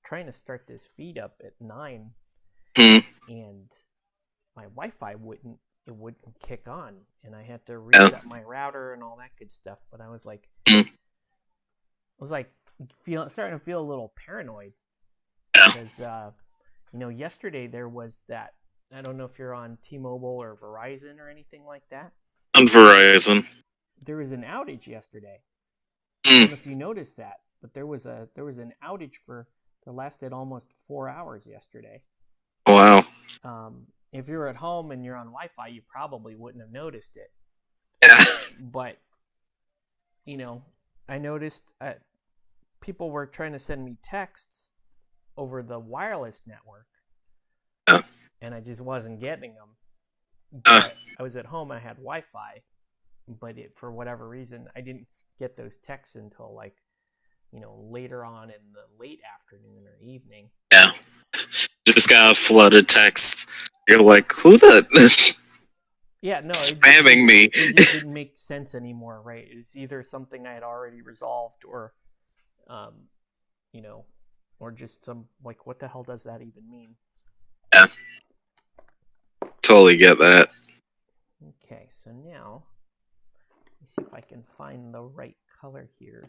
trying to start this feed up at 9, mm, and my Wi-Fi wouldn't kick on, and I had to yeah. reset my router and all that good stuff. But I was like, Mm, starting to feel a little paranoid yeah. because yesterday there was that. I don't know if you're on T-Mobile or Verizon or anything like that. On Verizon. There was an outage yesterday. I don't Mm, know if you noticed that, but there was an outage that lasted almost 4 hours yesterday. wow. If you're at home and you're on Wi-Fi, you probably wouldn't have noticed it. Yeah. But I noticed people were trying to send me texts over the wireless network, Uh, and I just wasn't getting them. uh, But I was at home and I had Wi-Fi, but for whatever reason, I didn't get those texts until like later on in the late afternoon or evening. yeah. Just got a flooded text. You're like, who the Yeah, no, spamming me? it just didn't make sense anymore, right? It's either something I had already resolved, or, um, you know, or just some like, what the hell does that even mean? Yeah, totally get that. Okay, so now let me see if I can find the right color here.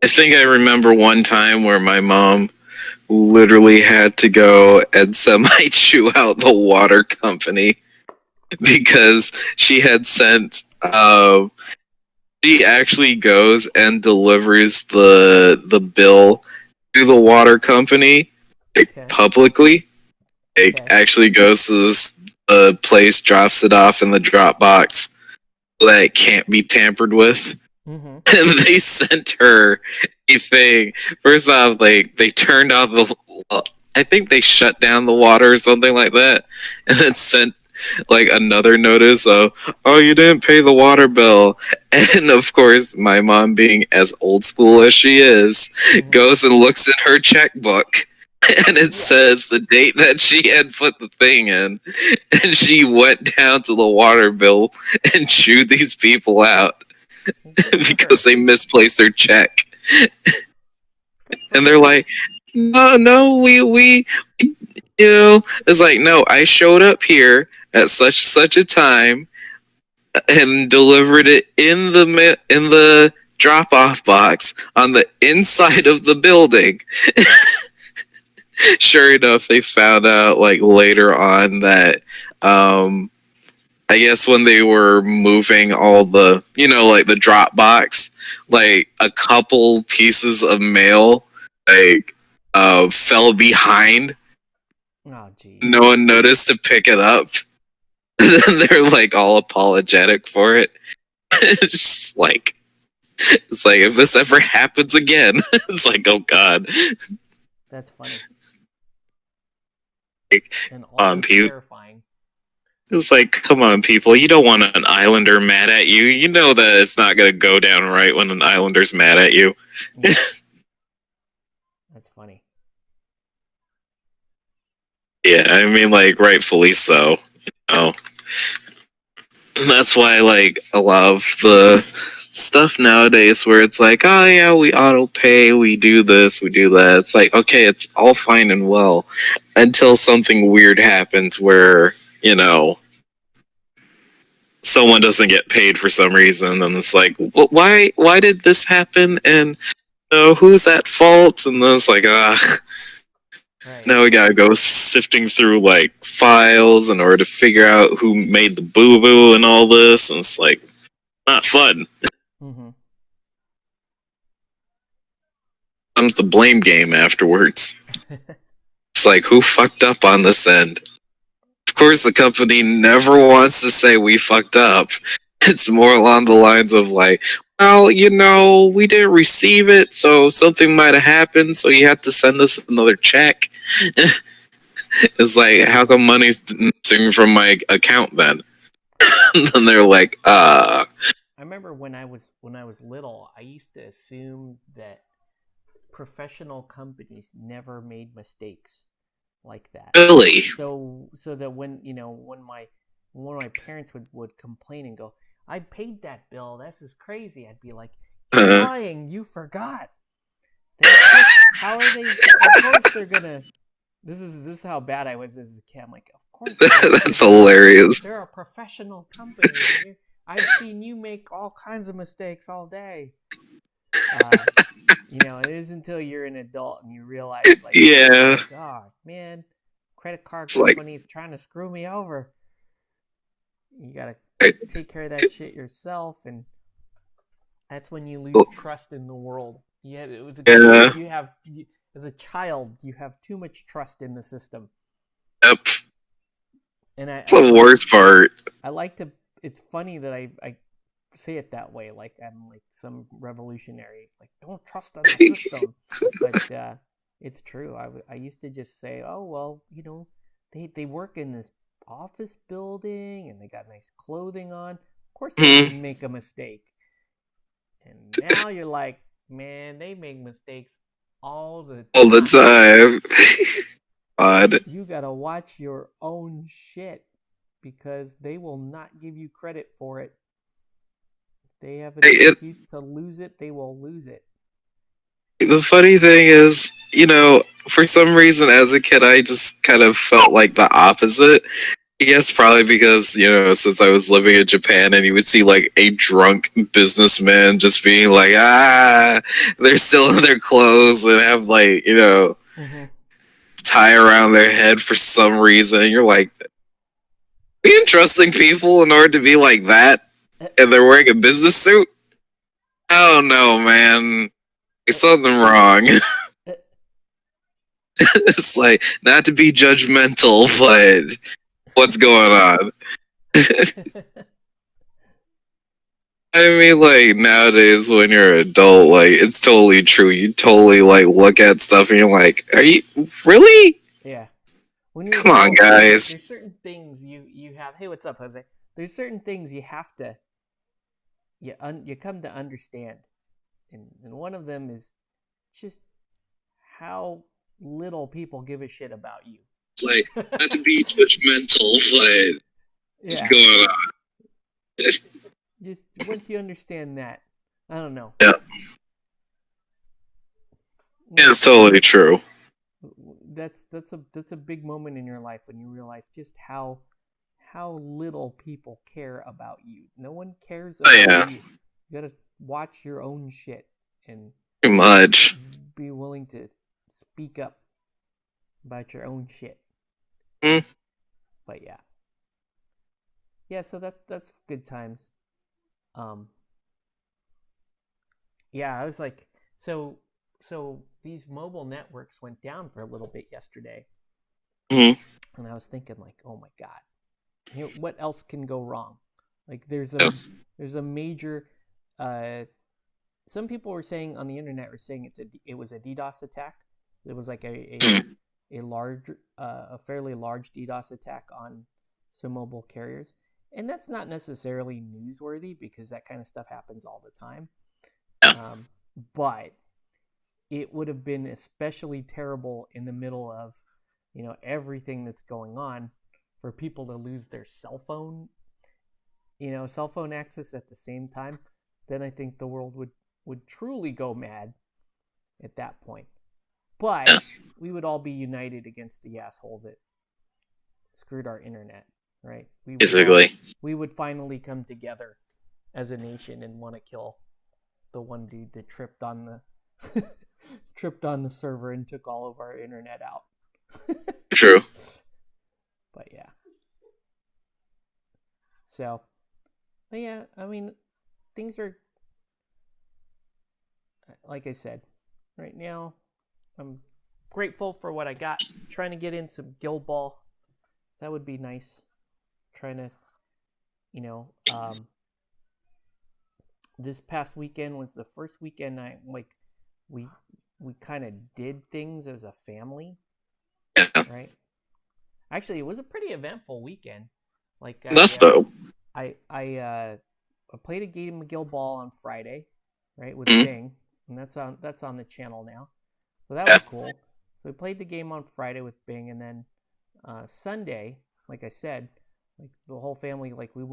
I think I remember one time where my mom literally had to go and semi chew out the water company because she had sent. She actually goes and delivers the bill to the water company, like, Okay, publicly. Like, okay, actually goes to this place, drops it off in the drop box that it can't be tampered with. mm-hmm. And they sent her a thing. First off, like, they turned off the. I think they shut down the water or something like that, and then sent like another notice of, "Oh, you didn't pay the water bill." And of course, my mom, being as old school as she is, Mm-hmm. goes and looks at her checkbook. And it Yeah, says the date that she had put the thing in, and she went down to the water bill and chewed these people out good for because her. they misplaced their check. Good for And they're her. like, "No, no, we, it's like, no, I showed up here at such a time and delivered it in the drop off box on the inside of the building." Sure enough, they found out like later on that, um, I guess when they were moving all the, like the drop box, Yeah. like a couple pieces of mail, like, fell behind. Oh, jeez. No one noticed to pick it up. And then they're like all apologetic for it. It's just like, it's like, if this ever happens again, it's like, oh god. That's funny Like, and also people. terrifying. It's like, come on, people. You don't want an Islander mad at you. You know that it's not going to go down right when an Islander's mad at you. Yeah, that's funny. Yeah, I mean, like, rightfully so. Oh, that's why, like, a lot of the stuff nowadays where it's like, oh, yeah, we auto pay, we do this, we do that. It's like, okay, it's all fine and well until something weird happens where, someone doesn't get paid for some reason, and it's like, why did this happen? And who's at fault? And then it's like, Right. now we gotta go sifting through like files in order to figure out who made the boo boo and all this, and it's like not fun. Mm-hmm. Comes the blame game afterwards. It's like, who fucked up on this end? Of course, the company never wants to say we fucked up. It's more along the lines of like, well, we didn't receive it, so something might have happened, so you have to send us another check. It's like, how come money's missing from my account then? And then they're like, I remember when I was little, I used to assume that professional companies never made mistakes like that. really? So that when when one of my parents would complain and go, I paid that bill, this is crazy, I'd be like, you're lying, you forgot. How are they? Of course they're gonna. This is how bad I was as a kid. I'm like, of course That's hilarious. they're a professional company. I've seen you make all kinds of mistakes all day. It isn't until you're an adult and you realize, like, Yeah. oh man, credit card It's like, company's trying to screw me over. You gotta take care of that shit yourself, and that's when you lose trust in the world. Yeah, it was as a child, you have too much trust in the system. Yep. And That's the worst part. I like to. It's funny that I say it that way, like I'm like some revolutionary, like don't trust in the system. But it's true. I used to just say, oh well, they work in this office building and they got nice clothing on. Of course they didn't make a mistake. And now you're like, man, they make mistakes all the time. Odd. You gotta watch your own shit because they will not give you credit for it. If they have an excuse to lose it, they will lose it. The funny thing is, for some reason as a kid, I just kind of felt like the opposite. Yes, probably because, since I was living in Japan and you would see like a drunk businessman just being like, they're still in their clothes and have like, tie around their head for some reason. And you're like, are you entrusting people in order to be like that? And they're wearing a business suit? I don't know, man. There's something wrong. It's like, not to be judgmental, but what's going on? I mean, like, nowadays when you're an adult, like, it's totally true. You totally, like, look at stuff and you're like, are you, really? Yeah. When you're Come on, guys. There's certain things you have. Hey, what's up, Jose? There's certain things you have to, you come to understand. And one of them is just how little people give a shit about you. Like, not to be judgmental, but what's going on? Just once you understand that, I don't know. Yeah. It's totally true. That's a big moment in your life when you realize just how little people care about you. No one cares about you. You gotta watch your own shit and pretty much be willing to speak up about your own shit. But yeah, so that's good times. I was like, so these mobile networks went down for a little bit yesterday, and I was thinking like, oh my god, what else can go wrong? Like there's a major. Some people were saying on the internet it was a DDoS attack. It was like a fairly large DDoS attack on some mobile carriers. And that's not necessarily newsworthy because that kind of stuff happens all the time. But it would have been especially terrible in the middle of, everything that's going on for people to lose their cell phone access at the same time. Then I think the world would truly go mad at that point. But we would all be united against the asshole that screwed our internet. Right? We would finally come together as a nation and want to kill the one dude that tripped on the server and took all of our internet out. True. But yeah. So, but yeah, I mean, things are, like I said, right now, I'm grateful for what I got. I'm trying to get in some Guild Ball. that would be nice. Trying to, you know, this past weekend was the first weekend we we kind of did things as a family, Yeah, right? Actually, it was a pretty eventful weekend. Like that's dope. I played a game of Guild Ball on Friday, right, with Mm, Bing, and that's on the channel now. So that yeah, was cool. So we played the game on Friday with Bing, and then Sunday, like I said, like the whole family, like we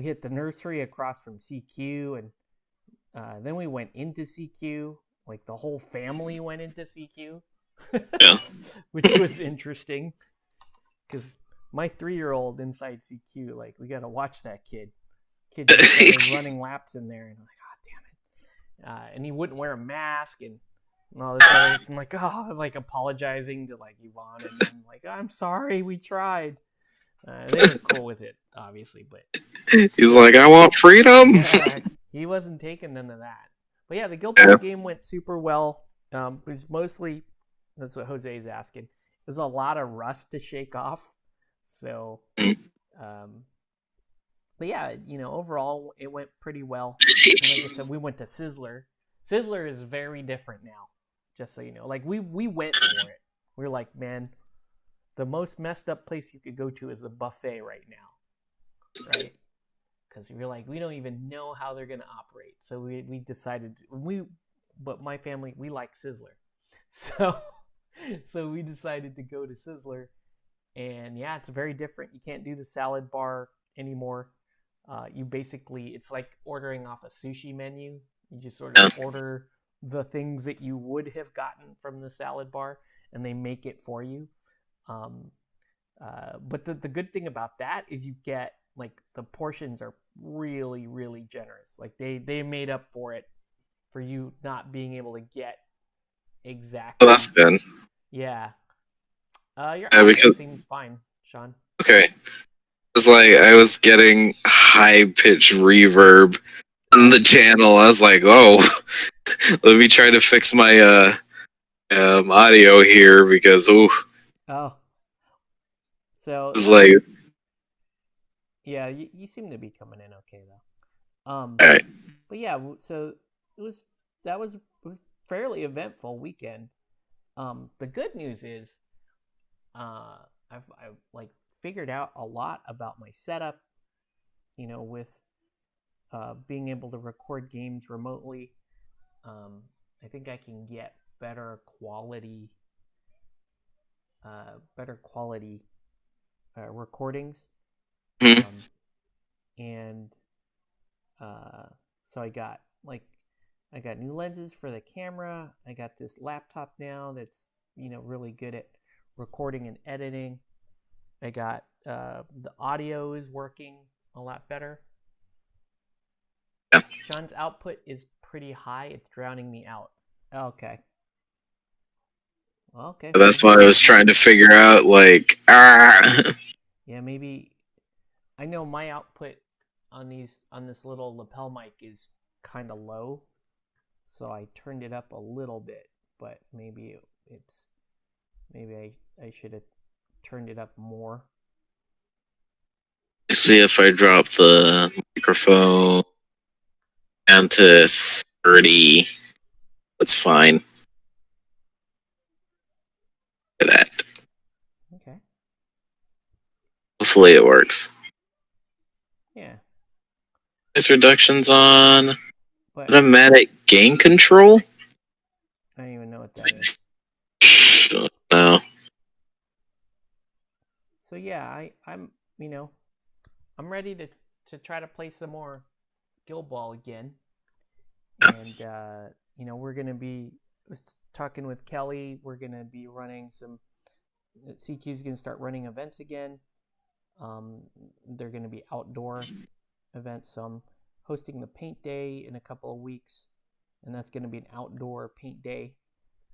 hit the nursery across from CQ, and then we went into CQ. Like the whole family went into CQ, yeah. which was interesting because my 3-year-old inside CQ, like we got to watch that kid. Kid just started running laps in there, and I'm like, oh damn it! And he wouldn't wear a mask and all this other. I'm like, oh, like apologizing to like Yvonne, and I'm like, I'm sorry, we tried. They were cool with it, obviously, but He's still, like, I want freedom. yeah, he wasn't taking none of that. But yeah, the Guild Ball Yeah. game went super well. It was mostly, that's what Jose is asking. There's a lot of rust to shake off. So, Mm. um, but yeah, overall it went pretty well. And like I said, we went to Sizzler. Sizzler is very different now, just so you know. Like we went for it. We were like, man, the most messed up place you could go to is a buffet right now, right? Because we're like, we don't even know how they're gonna operate. So we decided but my family, we like Sizzler, so we decided to go to Sizzler, and yeah, it's very different. You can't do the salad bar anymore. You basically, it's like ordering off a sushi menu. You just sort of Yeah. order the things that you would have gotten from the salad bar, and they make it for you. Um, but the good thing about that is you get like the portions are really really generous. Like they made up for it for you not being able to get Oh, that's exactly. good. Yeah. Your Yeah, audio because seems fine, Sean. okay, it's like I was getting high pitched reverb on Oh. the channel. I was like, oh, let me try to fix my audio here because oh, Oh. So it's that's like, yeah. You seem to be coming in okay though. all right, But yeah. So it was that was a fairly eventful weekend. The good news is, I've like figured out a lot about my setup. With being able to record games remotely, I think I can get better quality recordings. mm, Um, and so I got new lenses for the camera. I got this laptop now that's really good at recording and editing. I got the audio is working a lot better. yeah. Sean's output is pretty high. It's drowning me out. Okay. Okay. That's why I was trying to figure out like Yeah, maybe I know my output on this little lapel mic is kind of low, so I turned it up a little bit, but maybe I should have turned it up more. see if I drop the microphone down to 30. That's fine for that. Okay. Hopefully it works. Yeah, Noise reductions on but automatic gain control. I don't even know what that is. No. So yeah, I'm ready to try to play some more Guild Ball again, and we're gonna be talking with Kelly. We're gonna be running some. CQ is gonna start running events again. They're gonna be outdoor events. So I'm hosting the paint day in a couple of weeks, and that's gonna be an outdoor paint day.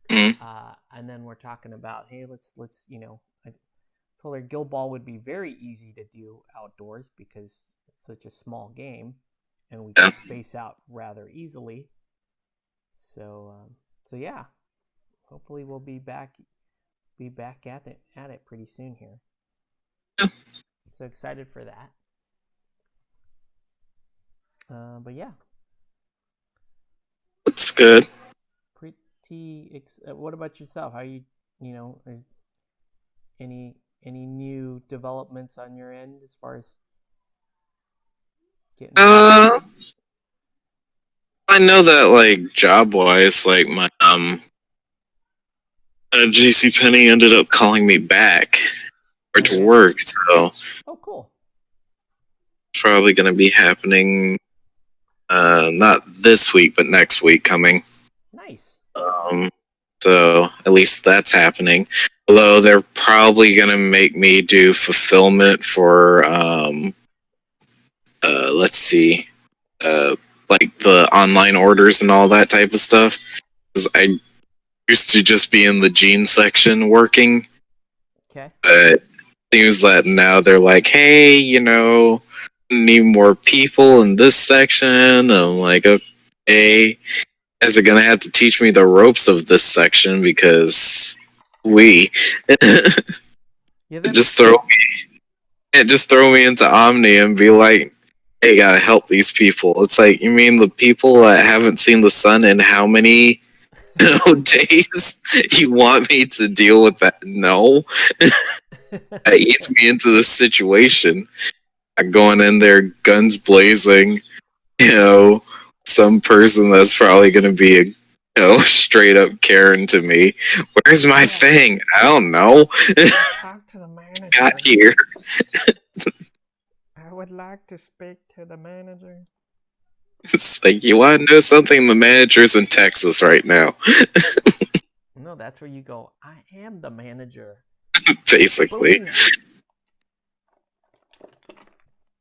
Mm, And then we're talking about, hey, let's I told her Guild Ball would be very easy to do outdoors because it's such a small game, and we yeah. can space out rather easily. So yeah, hopefully we'll be back at it pretty soon here. So excited for that. But yeah, That's good. what about yourself? How any new developments on your end as far as getting back Uh, into it? I know that like job wise, like my JC Penney ended up calling me back or Oh, to really? work, so it's Oh, cool. probably gonna be happening not this week but next week coming. Nice. Um so at least that's happening. Although they're probably gonna make me do fulfillment for let's see, uh like the online orders and all that type of stuff. 'Cause I used to just be in the jeans section working, Okay. but seems that now they're like, hey, need more people in this section. I'm like, okay, guys are gonna have to teach me the ropes of this section because we Yeah, that just makes sense. throw me into Omni and be like, hey, gotta help these people. It's like, you mean the people that haven't seen the sun in how many days? You want me to deal with that? No, that eats me into this situation. I'm going in there, guns blazing. You know, some person that's probably going to be straight up Karen to me. Where's my Yeah. thing? I don't know. Talk to the Got manager. here. I would like to speak to the manager. It's like, you want to know something? The manager's in Texas right now, No, that's where you go. I am the manager. basically. Boom.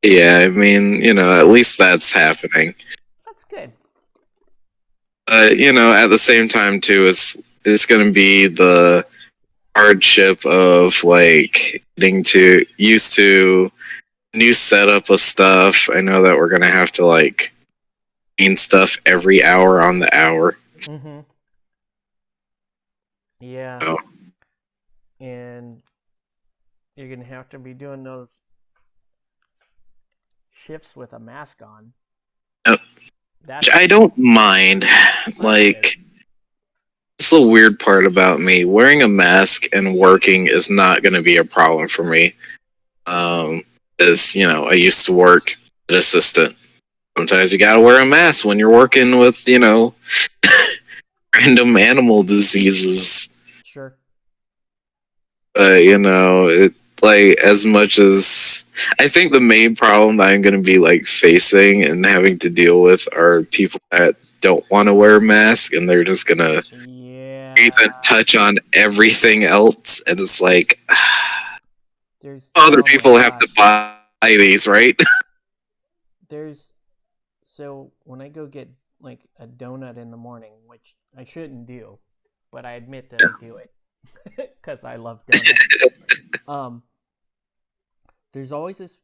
Yeah, I mean, at least that's happening. That's good. At the same time, too, it's going to be the hardship of like getting to used to new setup of stuff. I know that we're gonna have to like clean stuff every hour on the hour. Mm-hmm. Yeah. So, And you're gonna have to be doing those shifts with a mask on. uh, which That's I don't mind. that's good. Like, it's the weird part about me. Wearing a mask and working is not gonna be a problem for me. As I used to work as an assistant. Sometimes you gotta wear a mask when you're working with, random animal diseases. Sure. It like as much as I think the main problem that I'm going to be like facing and having to deal with are people that don't want to wear a mask and they're just going to breathe and Yeah. touch on everything else, and it's like There's other oh my people have to gosh. buy these, right? There's so when I go get like a donut in the morning, which I shouldn't do, but I admit that I do it because I love donuts. Um, there's always this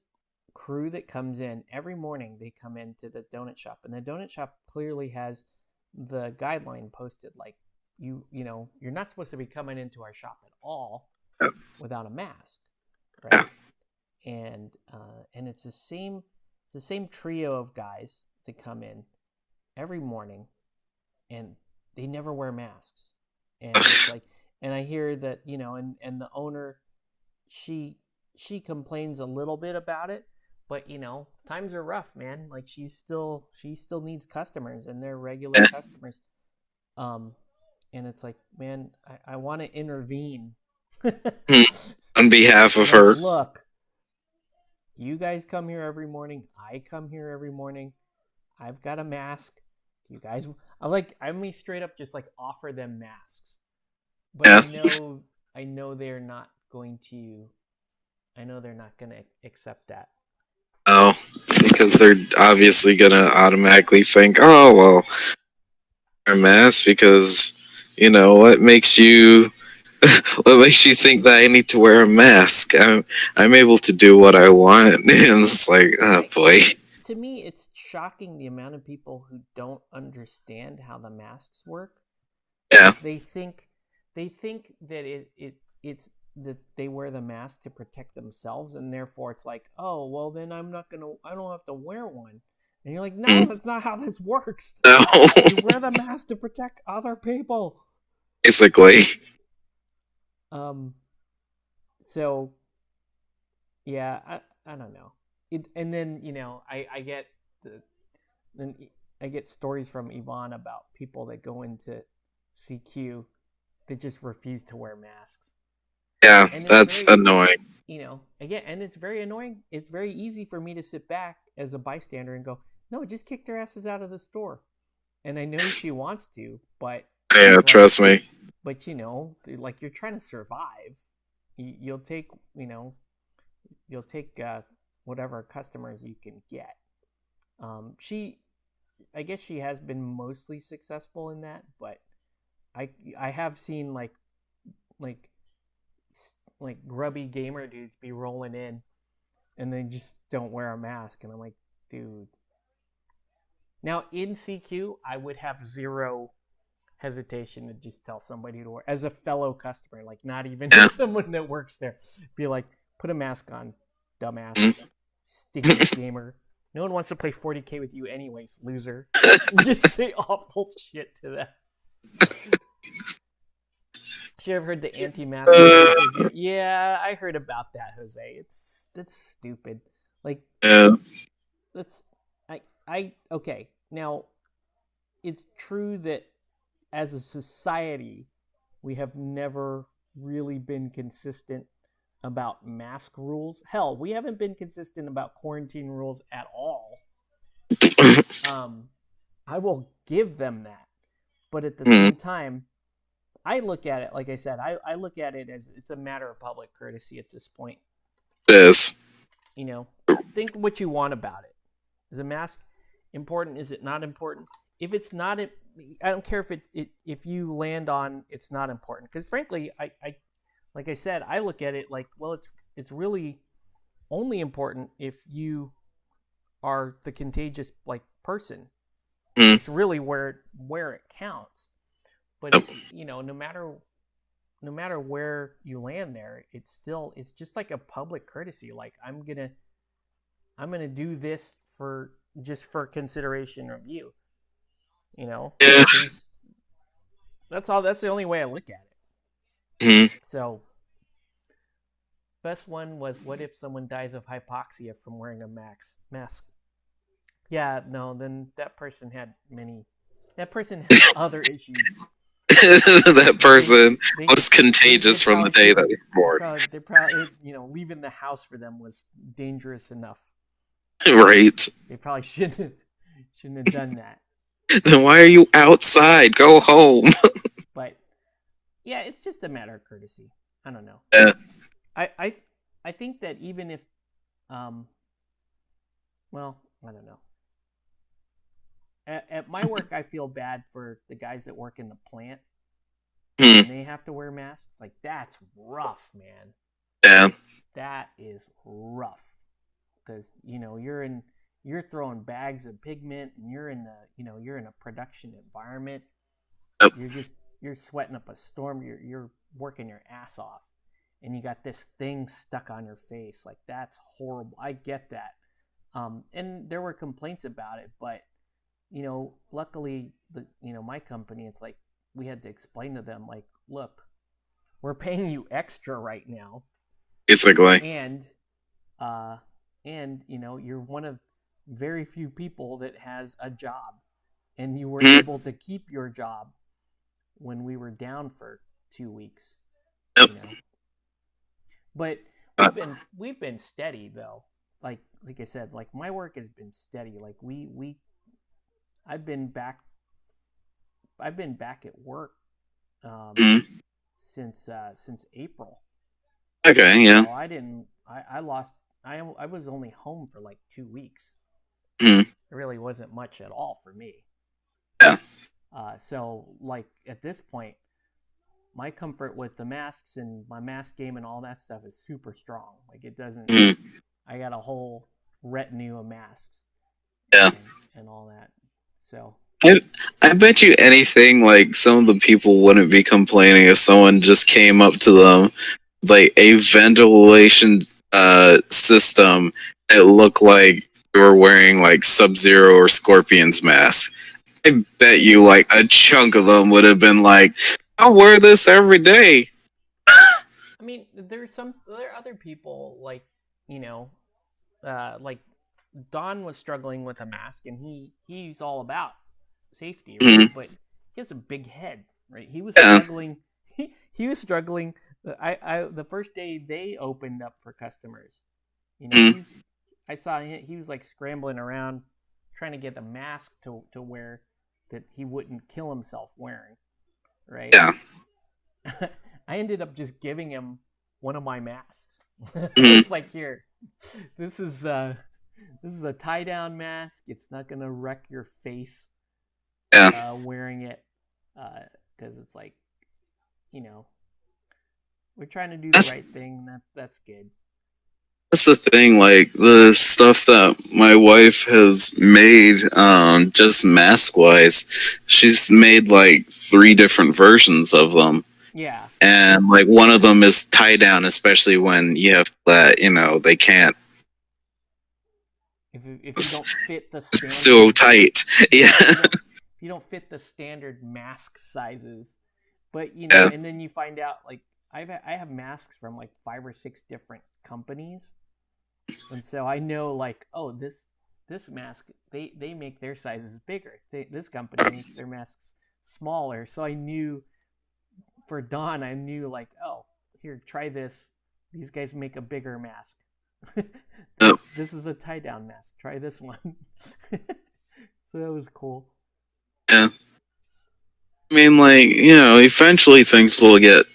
crew that comes in every morning. They come into the donut shop, and the donut shop clearly has the guideline posted like you're not supposed to be coming into our shop at all without a mask, right? And it's the same trio of guys that come in every morning, and they never wear masks, and it's like, and I hear that and the owner, she complains a little bit about it, but times are rough, man. Like she still needs customers, and they're regular customers. um and it's like, man, I want to intervene. On behalf of Like, her. look, you guys come here every morning, I come here every morning, I've got a mask. You guys, I may straight up just like offer them masks, but Yeah. I know they're not going to. I know they're not going to accept that. Oh, because they're obviously going to automatically think, oh, well, wear a mask because, what makes you what makes you think that I need to wear a mask? I'm able to do what I want. And it's like, oh boy. To me, it's shocking the amount of people who don't understand how the masks work. Yeah. Like they think that it's that they wear the mask to protect themselves, and therefore it's like, oh well, then I don't have to wear one. And you're like, no, that's not how this works. No. You wear the mask to protect other people. Basically. So yeah, I don't know. And then then I get stories from Yvonne about people that go into CQ that just refuse to wear masks. Yeah, And that's annoying. Again, and it's very annoying. It's very easy for me to sit back as a bystander and go, no, just kick their asses out of the store. And I know she wants to, but Yeah, like, trust me. But like you're trying to survive. You'll take whatever customers you can get. I guess she has been mostly successful in that, but I have seen like grubby gamer dudes be rolling in, and they just don't wear a mask, and I'm like, dude. Now in CQ, I would have zero hesitation to just tell somebody to wear, as a fellow customer, like not even someone that works there, be like, put a mask on, dumbass, sticky gamer. No one wants to play 40K with you anyways, loser. Just say awful shit to them. You ever heard the anti-mask? Yeah, I heard about that, Jose. That's stupid. Like, that's okay. Now, it's true that as a society, we have never really been consistent about mask rules. Hell, we haven't been consistent about quarantine rules at all. I will give them that. But at the same time, I look at it, like I said, I look at it as it's a matter of public courtesy at this point. It is. Think what you want about it. Is a mask important? Is it not important? If it's not, I don't care if you land on it's not important. Because frankly, I like I said, I look at it like, well, it's really only important if you are the contagious person. It's really where it counts. But no matter where you land there, it's just like a public courtesy. Like I'm gonna do this for consideration of you. Yeah. That's all. That's the only way I look at it. So, best one was, what if someone dies of hypoxia from wearing a mask? Yeah, no. Then that person had other issues. That person was contagious from the day that they were born. They probably, leaving the house for them was dangerous enough. Right. They probably shouldn't have done that. Then why are you outside? Go home. But yeah, it's just a matter of courtesy. I don't know. Yeah. I think that even if, well, I don't know. At my work, I feel bad for the guys that work in the plant. And they have to wear masks. Like, that's rough, man. Yeah. That is rough. Because, you're throwing bags of pigment, and you're in a production environment. Yep. You're sweating up a storm. You're working your ass off, and you got this thing stuck on your face. Like, that's horrible. I get that. And there were complaints about it, but luckily my company, it's like we had to explain to them, like, look, we're paying you extra right now, basically, and you're one of very few people that has a job, and you were able to keep your job when we were down for 2 weeks. Yep. But we've been steady though. Like I said, like my work has been steady. Like I've been back at work since April. Okay, yeah. So I was only home for like 2 weeks. It really wasn't much at all for me. Yeah. So like at this point, my comfort with the masks and my mask game and all that stuff is super strong. Like it doesn't. I got a whole retinue of masks. Yeah. And all that. So I bet you anything, like some of the people wouldn't be complaining if someone just came up to them like a ventilation system. It looked like you were wearing like Sub-Zero or Scorpion's mask. I bet you like a chunk of them would have been like, I'll wear this every day. I mean, there are other people like, you know, like Don was struggling with a mask, and he's all about safety, right? Mm-hmm. But he has a big head, right? He was Yeah. struggling. He was struggling. I the first day they opened up for customers, you know, Mm-hmm. I saw he was like scrambling around trying to get a mask to wear that he wouldn't kill himself wearing, right? Yeah. I ended up just giving him one of my masks. I Mm-hmm. was like, here, this is uh this is a tie down mask. It's not gonna wreck your face Yeah. wearing it, because it's like, you know, we're trying to do the That's right thing. That's good. That's the thing, like the stuff that my wife has made, just mask wise, she's made like three different versions of them. Yeah. And like one of them is tie down, especially when you have that, they can't. If you It's, don't fit the it's so standard, tight. Yeah, yeah, if you don't fit the standard mask sizes, but yeah, and then you find out like I have masks from like 5 or 6 different companies, and so I know like, oh, this mask, they make their sizes bigger. This company makes their masks smaller, so I knew for Dawn, I knew like, oh, here, try this. These guys make a bigger mask. yeah. This is a tie down mask. Try this one. So that was cool. Yeah. I mean, like, eventually things will get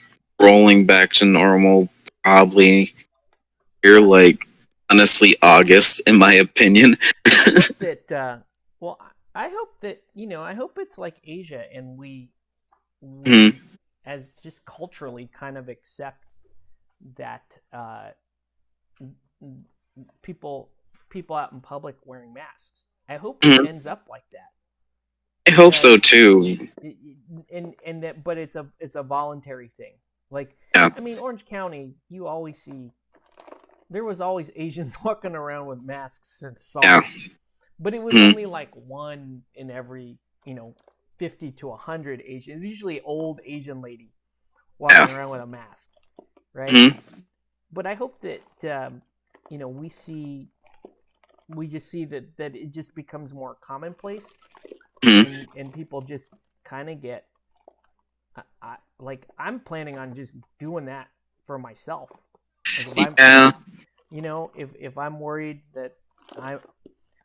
rolling back to normal, probably here, Yeah, like, honestly, August, in my opinion. I hope that. Well, I hope that I hope it's like Asia, and Mhm. we as just culturally kind of accept that people people out in public wearing masks. I hope it Mhm. ends up like that I hope so because too. and that, but it's a voluntary thing. Like, Yeah. I mean, Orange County, you always see there was always Asians walking around with masks since Yeah. SARS, but it was Mhm. only like one in every 50 to 100 Asians. Usually old Asian lady Yeah. walking around with a mask, right? Mhm. But I hope that we just see that it just becomes more commonplace, Mhm. and people just kind of get like I'm planning on just doing that for myself. Like if I'm Yeah. if I'm worried that I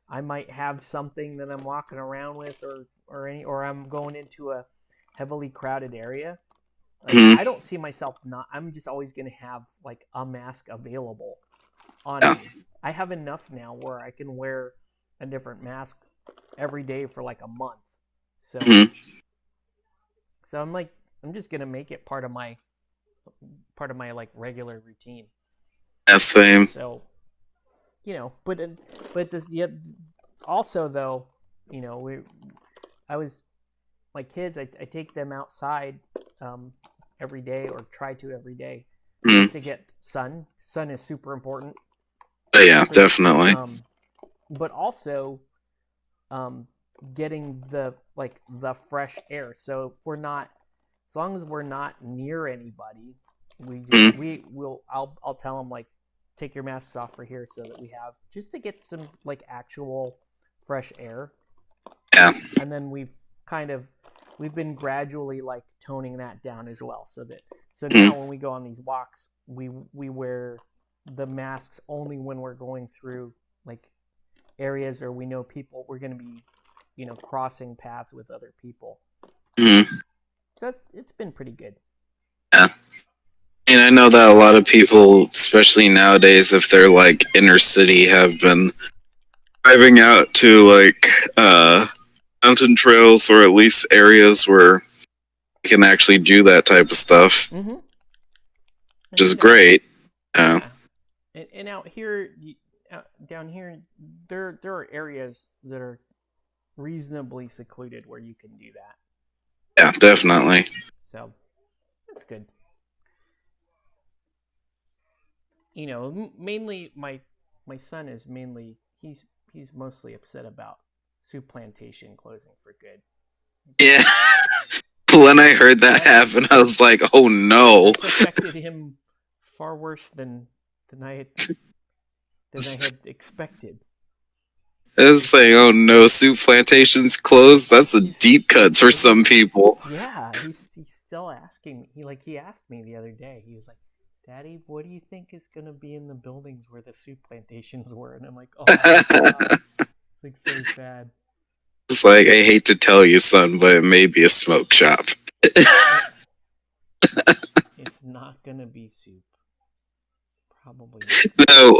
I might have something that I'm walking around with, or I'm going into a heavily crowded area. Like Mhm. I don't see myself not. I'm just always gonna have like a mask available on Yeah. me. I have enough now where I can wear a different mask every day for like a month. So Mhm. I'm like, I'm just gonna make it part of my like regular routine. Yeah. Same. So but this, yeah. Also though, we I was my kids. I take them outside um, every day, or try to every day, just Mhm. to get sun. Sun is super important. But yeah, For definitely. but also um, getting the fresh air. So if we're not, as long as we're not near anybody, Mhm. we will. I'll tell them like, take your masks off for here, so that we have just to get some like actual fresh air. Yeah. And then we've been gradually like toning that down as well, so now Mhm. when we go on these walks, we wear the masks only when we're going through like areas, or we know people we're going to be crossing paths with other people. Mhm. So it's been pretty good. Yeah. And I know that a lot of people, especially nowadays, if they're like inner city, have been driving out to like mountain trails or at least areas where you can actually do that type of stuff, Mm-hmm. which is And great. Yeah. yeah, and out here, down here, there are areas that are reasonably secluded where you can do that. Yeah, definitely. So that's good. mainly my son is mainly he's mostly upset about Soup Plantation closing for good. Yeah. When I heard that That's happen, I was like, "Oh no!" that's affected him far worse than I had than I had expected. It's It's saying, "Oh no, soup plantations closed." That's a he's deep cut for he's some people. yeah, he's still asking me. He asked me the other day. He was like, "Daddy, what do you think is gonna be in the buildings where the soup plantations were?" And I'm like, "Oh my god, it's like so sad." It's like, I hate to tell you, son, but it may be a smoke shop. It, it's not gonna be soup. Probably not. No,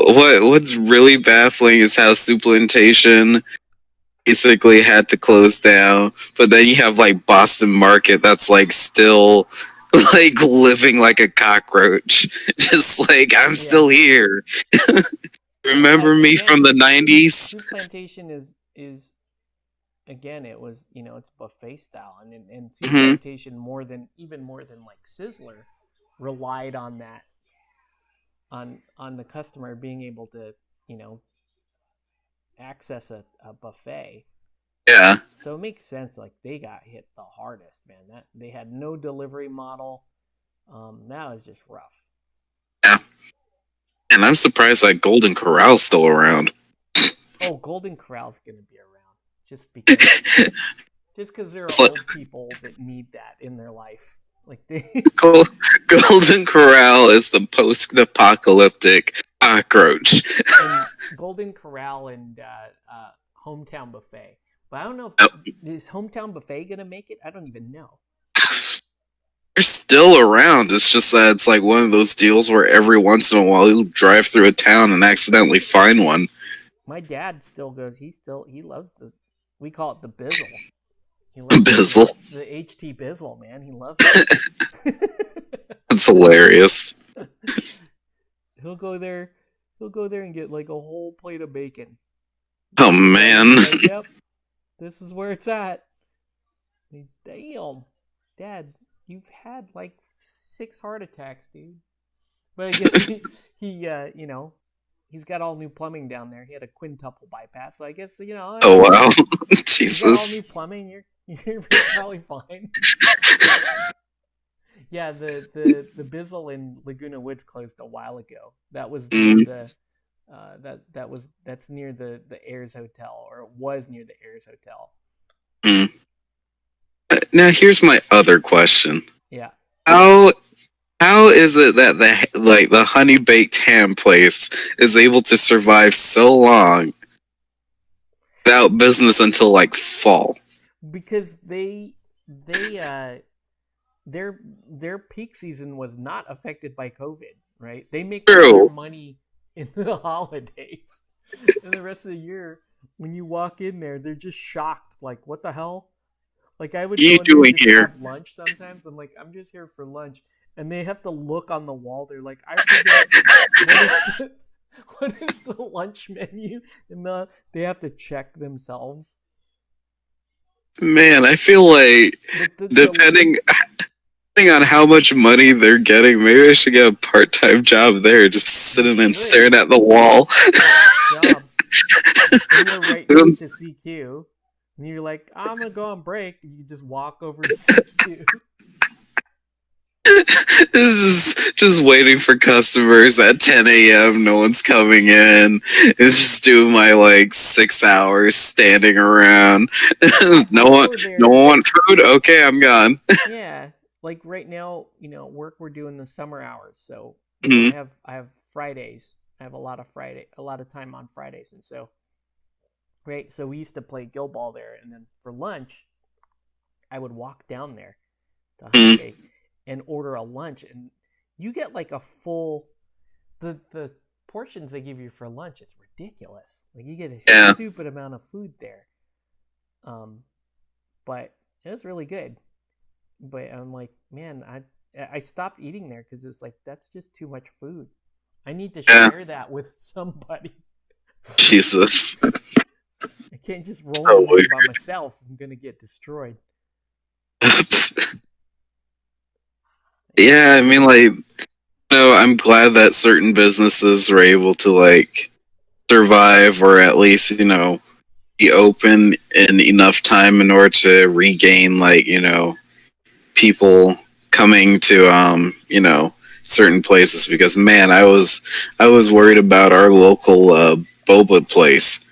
what's really baffling is how supplementation basically had to close down, but then you have like Boston Market that's like still like living like a cockroach, just like I'm Yeah. still here. Well, yeah. Remember me Again, from the '90s? soup plantation is again. It was it's buffet style, and soup Hmm. plantation even more than like Sizzler relied on that on the customer being able to you know access a buffet. Yeah, So it makes sense. Like they got hit the hardest, man. That they had no delivery model. That was just rough. yeah, and I'm surprised that Golden Corral's still around. Oh, Golden Corral's gonna be around just because there are It's like old people that need that in their life. Like they Golden Corral is the post-apocalyptic cockroach. and Golden Corral and Hometown Buffet. But I don't know Yep. if is Hometown Buffet gonna make it. I don't even know. They're still around. It's just that it's like one of those deals where every once in a while you'll drive through a town and accidentally find one. My dad still goes. He loves the. We call it the Bizzle. He loves Bizzle. the HT Bizzle, man. He loves it. It's hilarious. he'll go there. He'll go there and get like a whole plate of bacon. Oh And man. he's like, "Yep, this is where it's at." Like, damn, Dad, you've had like 6 heart attacks, dude. But I guess he's got all new plumbing down there. He had a quintuple bypass, so I guess Oh wow. you got all new Jesus. plumbing. You're probably fine. Yeah, the Bizzle in Laguna Woods closed a while ago. That was near Mm, the that's near the Ayers Hotel, or it was near the Ayers Hotel. mm. Now here's my other question. Yeah. How how is it that the honey baked ham place is able to survive so long without business until like fall? Because they their peak season was not affected by COVID, right? They make all their True. money in the holidays. And the rest of the year, when you walk in there, they're just shocked. Like, what the hell? Like, I would What are go you in there doing just to here? have lunch sometimes. I'm like, I'm just here for lunch. And they have to look on the wall. They're like, I forget what is what is the lunch menu? And they have to check themselves. Man, I feel like But the depending depending on how much money they're getting, maybe I should get a part time job there, just you sitting and should. staring at the That's a wall. sweet job. And you're right next to CQ. And you're like, I'm gonna go on break. And you just walk over to CQ. This is just waiting for customers at 10 a.m. No one's coming in. It's just doing my like 6 hours standing around. Yeah, no I'll one, go no there. one want food. Okay, I'm gone. Yeah, like right now, work we're doing the summer hours. So Mhm. I have Fridays. I have a lot of time on Fridays, and so right. So we used to play Guild Ball there, and then for lunch, I would walk down there to Honey Mhm. Bake and order a lunch, and you get like a full the portions they give you for lunch. It's ridiculous. Like you get a Yeah, stupid amount of food there. Um, but it was really good. But I'm like, man, I stopped eating there because it's like that's just too much food. I need to yeah. share that with somebody. Jesus. I can't just roll So in there by myself. I'm gonna get destroyed. weird. Yeah. Yeah, I mean, like No, I'm glad that certain businesses were able to like survive or at least, be open in enough time in order to regain like, people coming to certain places because man, I was worried about our local boba place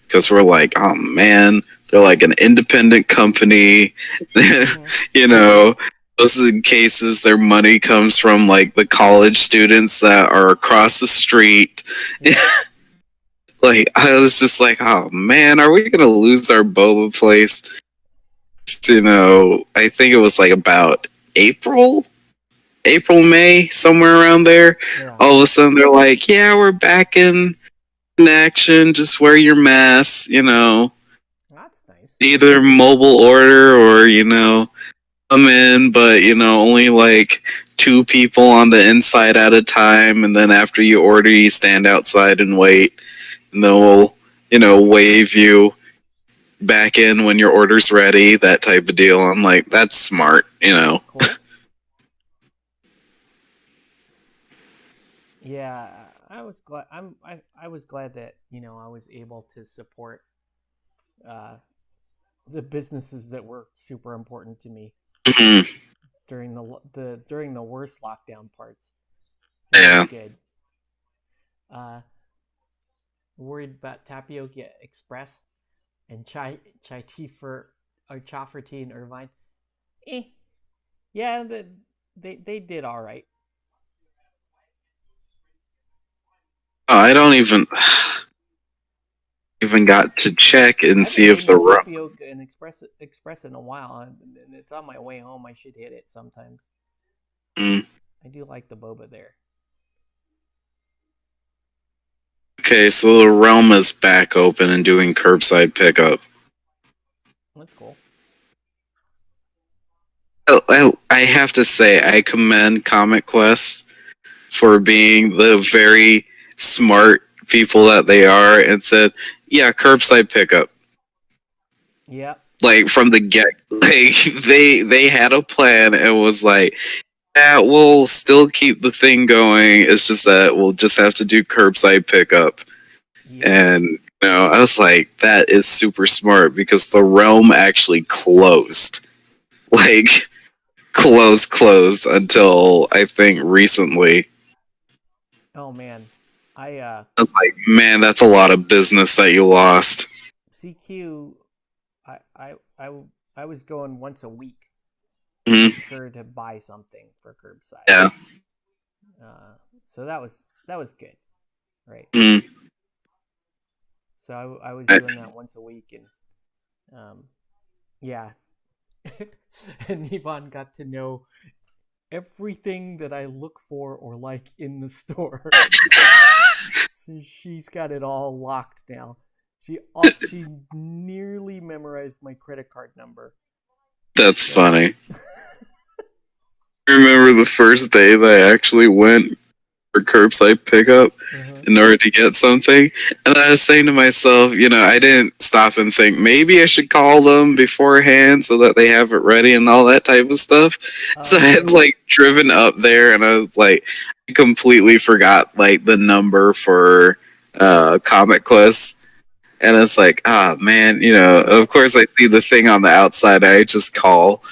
because we're like, oh man, they're like an independent company. Mm-hmm. you know, most of the cases their money comes from like the college students that are across the street. Yep. Like I was just like, oh man, are we gonna lose our boba place? I think it was like about April, May, somewhere around there. Yeah. All of a sudden they're like, yeah, we're back in action. Just wear your mask. That's nice. Either mobile order or come in, but only like two people on the inside at a time, and then after you order, you stand outside and wait, and then we'll wave you back in when your order's ready. That type of deal. I'm like, that's smart. Cool. Yeah, I was glad. I was glad that I was able to support uh, the businesses that were super important to me Mhm. during the worst lockdown parts. That was Yeah. good. Uh, Worried about Tapioca Express and chai tea for or cha for tea in Irvine. Eh, yeah, they did all right. Oh, I don't even got to check I and haven't see if eaten the a ro- tapioca and express in a while, and it's on my way home. I should hit it sometimes. Mm. I do like the boba there. Okay, so the realm is back open and doing curbside pickup. That's cool. I have to say, I commend Comic Quest for being the very smart people that they are and said, yeah, curbside pickup. Yeah. Like from the get, like they had a plan and was like, yeah, we'll still keep the thing going. It's just that we'll just have to do curbside pickup. Yep. And I was like, that is super smart because the realm actually closed. Like closed until I think recently. Oh man, I I was like, man, that's a lot of business that you lost. CQ. I I I I was going once a week to Mhm. be sure to buy something for curbside. Yeah. So that was good, right? Mhm. So I was I- doing that once a week, and yeah, and Yvonne got to know everything that I look for or like in the store. So she's got it all locked now. She nearly memorized my credit card number. that's So funny. I remember the first day that I actually went for curbside pickup uh-huh. in order to get something. And I was saying to myself, I didn't stop and think maybe I should call them beforehand so that they have it ready and all that type of stuff. So I had Oh, like driven up there and I was like, I completely forgot like the number for Comic Quest. And it's like, ah, man, of course I see the thing on the outside. I just call.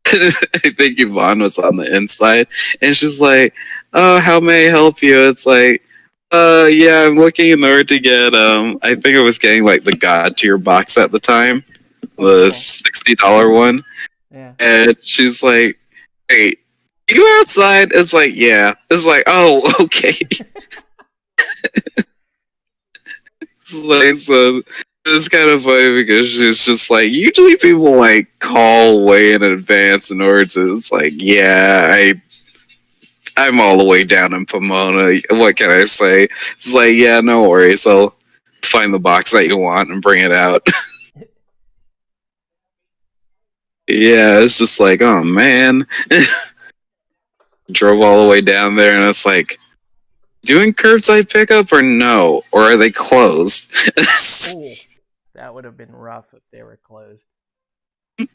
I think Yvonne was on the inside, and she's like, "Oh, how may I help you?" It's like, yeah, I'm looking in order to get I think I was getting like the GodTear box at the time, oh, the cool. $60 one, Yeah. and she's like, "Wait, you outside?" It's like, "Yeah." It's like, "Oh, okay." Like, so it's kind of funny because she's just like, usually people like call way in advance in order to. It's like, yeah, I'm all the way down in Pomona. What can I say? It's like, yeah, no worries. I'll find the box that you want and bring it out. Yeah, it's just like, oh man. Drove all the way down there and it's like, doing curbside pickup or no? Or are they closed? Oh, that would have been rough if they were closed. That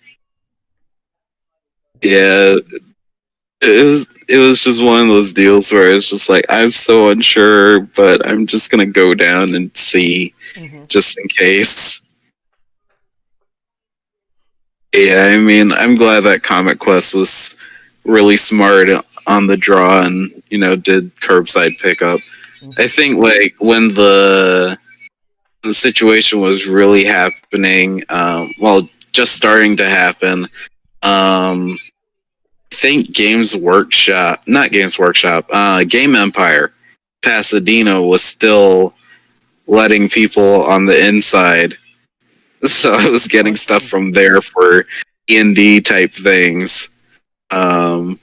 would have Yeah, been. it was just one of those deals where it's just like I'm so unsure, but I'm just gonna go down and see Mm-hmm. just in case. Yeah, I mean, I'm glad that Comic Quest was really smart on the draw and did curbside pickup. I Mm-hmm. think like when the situation was really happening, well, just starting to happen. I think not Games Workshop, Game Empire, Pasadena was still letting people on the inside, so I was Oh, getting stuff sweet. from there for D&D type things, um,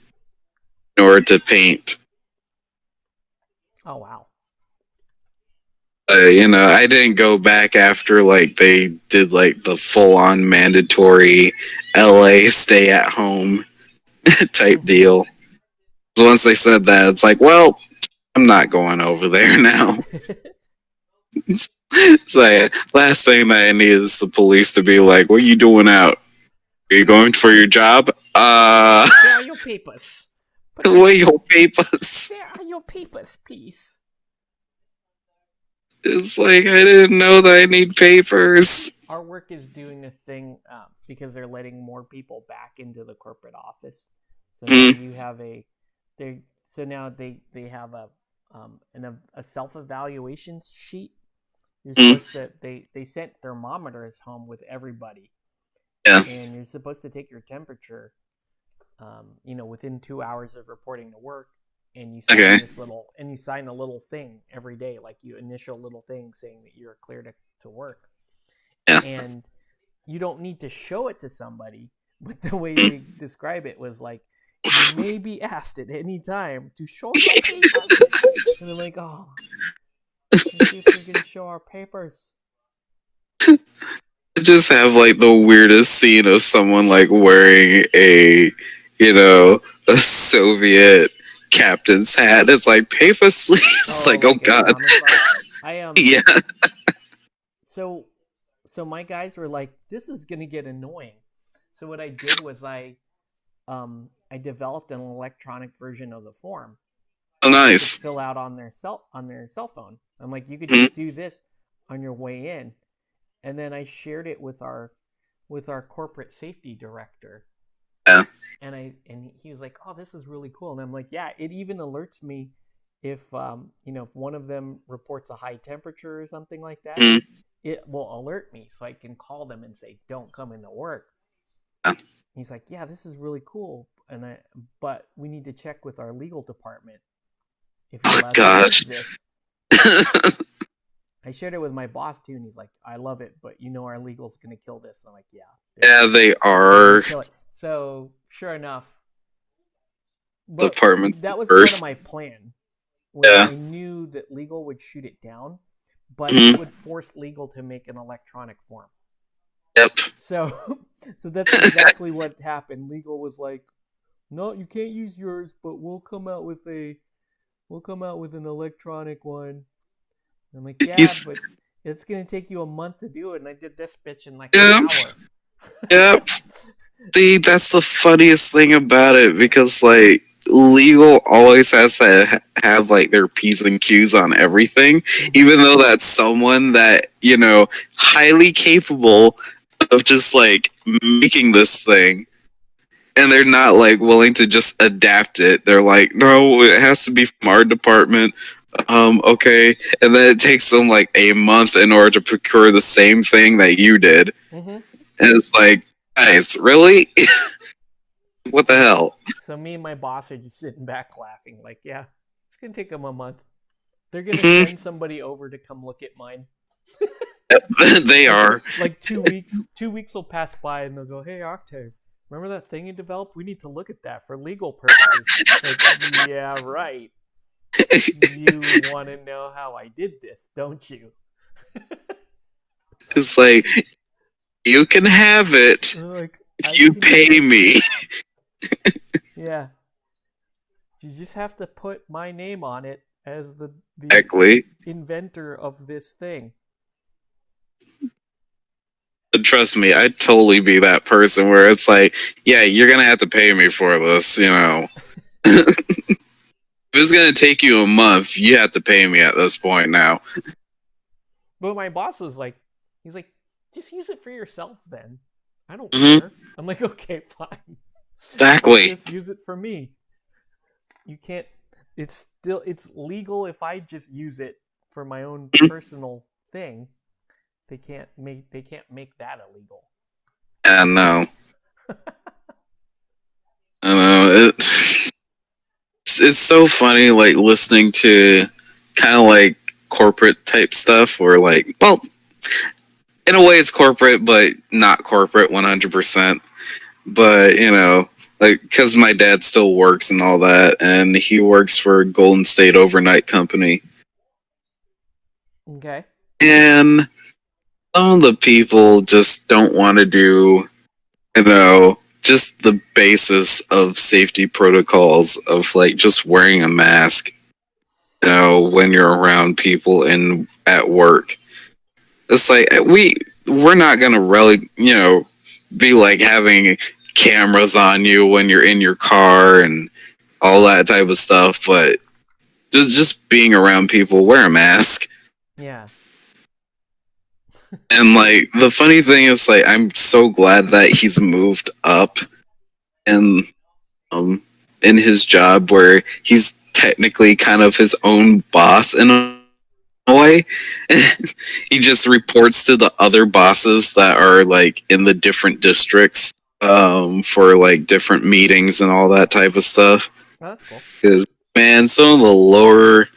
in order to paint. Oh, wow. I didn't go back after like they did like the full on mandatory LA stay at home type Mm-hmm. deal. So once they said that, it's like, well, I'm not going over there now. It's like last thing that I need is the police to be like, "What are you doing out? Are you going for your job? Where are your papers? Put What on. are your papers?" Where are your papers, please? It's like I didn't know that I need papers. Our work is doing a thing because they're letting more people back into the corporate office. So now Mm, you have a they. So now they have a self evaluation sheet. You're mm, supposed to they sent thermometers home with everybody, yeah. and you're supposed to take your temperature, within 2 hours of reporting to work, and Okay. you sign a little thing every day, like you initial little thing saying that you're clear to work, Yeah. and you don't need to show it to somebody, but the way Mm. they describe it was like you may be asked at any time to show your papers, and they're like, oh, let's see if we're gonna show our papers. Just have like the weirdest scene of someone like wearing you know, a Soviet captain's hat. It's like papers, please. Oh, Like, oh like a god, commissar. I yeah, so so my guys were like, this is gonna get annoying. So what I did was I developed an electronic version of the form oh, that they could nice. fill out on their cell phone. I'm like, you could Mhm. just do this on your way in, and then I shared it with our corporate safety director, Yeah, and he was like, oh, this is really cool, and I'm like, yeah, it even alerts me if if one of them reports a high temperature or something like that, mhm. it will alert me so I can call them and say, don't come into work. Yeah. He's like, yeah, this is really cool, but we need to check with our legal department if you're Oh allowed to use gosh. this. I shared it with my boss too, and he's like, I love it, but our legal's gonna kill this. And I'm like, yeah, Yeah, they they're gonna are kill it. So sure enough, but departments the that was part of first. my plan. Was Yeah. I knew that legal would shoot it down, but it Mhm. would force legal to make an electronic form. Yep. So, so that's exactly what happened. Legal was like, "No, you can't use yours, but we'll come out with an electronic one." And I'm like, "Yeah, He's but it's gonna take you a month to do it," and I did this bitch in like an Yep. hour. Yep. See, that's the funniest thing about it because like legal always has to have like their P's and Q's on everything, Mm-hmm. even though that's someone that, highly capable of just like making this thing. And they're not like willing to just adapt it. They're like, no, it has to be from our department. Okay. And then it takes them like a month in order to procure the same thing that you did. Mm-hmm. And it's like, guys, really? What the So, hell? so me and my boss are just sitting back laughing, like, "Yeah, it's gonna take them a month. They're gonna Mhm. send somebody over to come look at mine." They like are. like 2 weeks will pass by and they'll go, hey, Octave, remember that thing you developed? We need to look at that for legal purposes. Like, yeah, right. You want to know how I did this, don't you? It's like, you can have it Like, I if you can pay have it. me. Yeah, you just have to put my name on it as the Exactly. inventor of this thing. But trust me, I'd totally be that person where it's like, yeah, you're gonna have to pay me for this. If it's gonna take you a month, you have to pay me at this point now. But my boss was like, he's like, just use it for yourself then. I don't Hmm. care. I'm like, okay, fine. I'll Exactly. just use it for me. You can't. It's legal if I just use it for my own personal thing. They can't make that illegal. Yeah, no. I know. It's so funny, like listening to kind of like corporate type stuff, or like, well, in a way, it's corporate, but not corporate 100%. But like, because my dad still works and all that, and he works for Golden State Overnight Company, Okay. and some of the people just don't want to do, just the basis of safety protocols of like just wearing a mask, when you're around people and at work. It's like we're not gonna really, be like having cameras on you when you're in your car and all that type of stuff, but just being around people, wear a mask. Yeah. And like the funny thing is, like, I'm so glad that he's moved up in um in his job where he's technically kind of his own boss in a way. He just reports to the other bosses that are like in the different districts, for like different meetings and all that type of stuff. Oh, that's cool. Because, man, some of the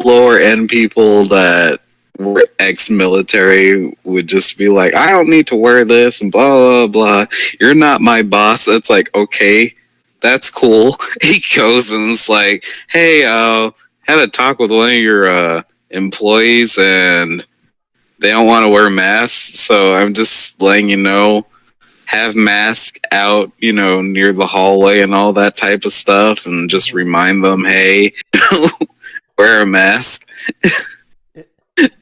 lower end people that were ex-military would just be like, I don't need to wear this and blah blah blah. You're not my boss. It's like, okay, that's cool. He goes and it's like, hey, had a talk with one of your employees and they don't want to wear masks, so I'm just letting you know, have masks out, near the hallway and all that type of stuff, and just Mm-hmm. remind them, hey, wear a mask. It,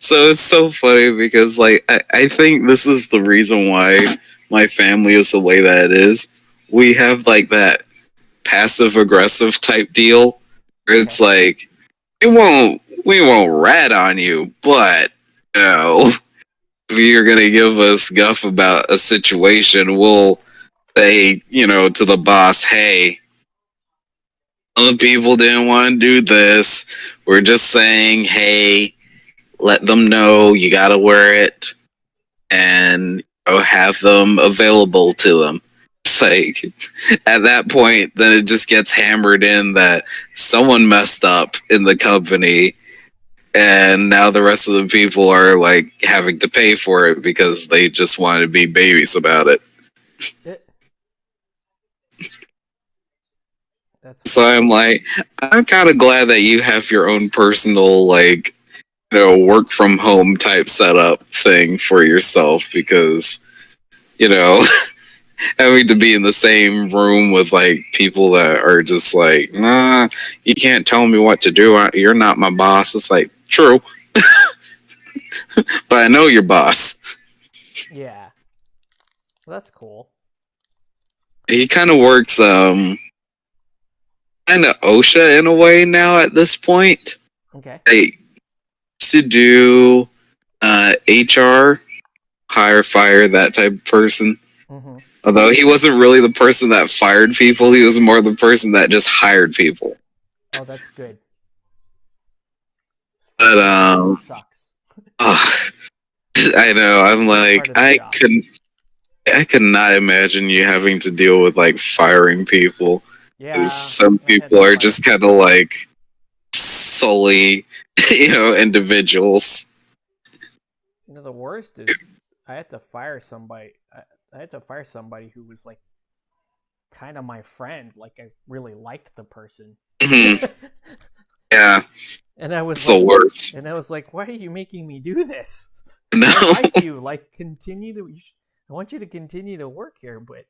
So it's so funny because, like, I think this is the reason why my family is the way that it is. We have like that passive aggressive type deal where okay. it's like, we won't rat on you, but if you're gonna give us guff about a situation, we'll say, to the boss, hey, other people didn't want to do this. We're just saying, hey, let them know you gotta wear it, and have them available to them. It's like, at that point, then it just gets hammered in that someone messed up in the company, and now the rest of the people are like having to pay for it because they just want to be babies about it. It, that's So funny. I'm like, I'm kind of glad that you have your own personal, like, work from home type setup thing for yourself, because, you know, having to be in the same room with like people that are just like, nah, you can't tell me what to do. You're not my boss. It's like, true, but I know your boss. Yeah. Well, that's cool. He kind of works, kind of OSHA in a way now at this point. Okay. I used to do HR, hire, fire, that type of person. Mm-hmm. Although he wasn't really the person that fired people, he was more the person that just hired people. Oh, that's good. But Firing people sucks. ugh, I know. I'm Worst like, part of the job. I could not imagine you having to deal with like firing people. 'Cause Yeah, some I had to people are fire. just kind of like solely, individuals. The worst is I had to fire somebody. I had to fire somebody who was like kind of my friend. Like I really liked the person. Mhm. Yeah, And I was it's the like, worst. why are you making me do this? No, I like you. Like, continue to. I want you to continue to work here, but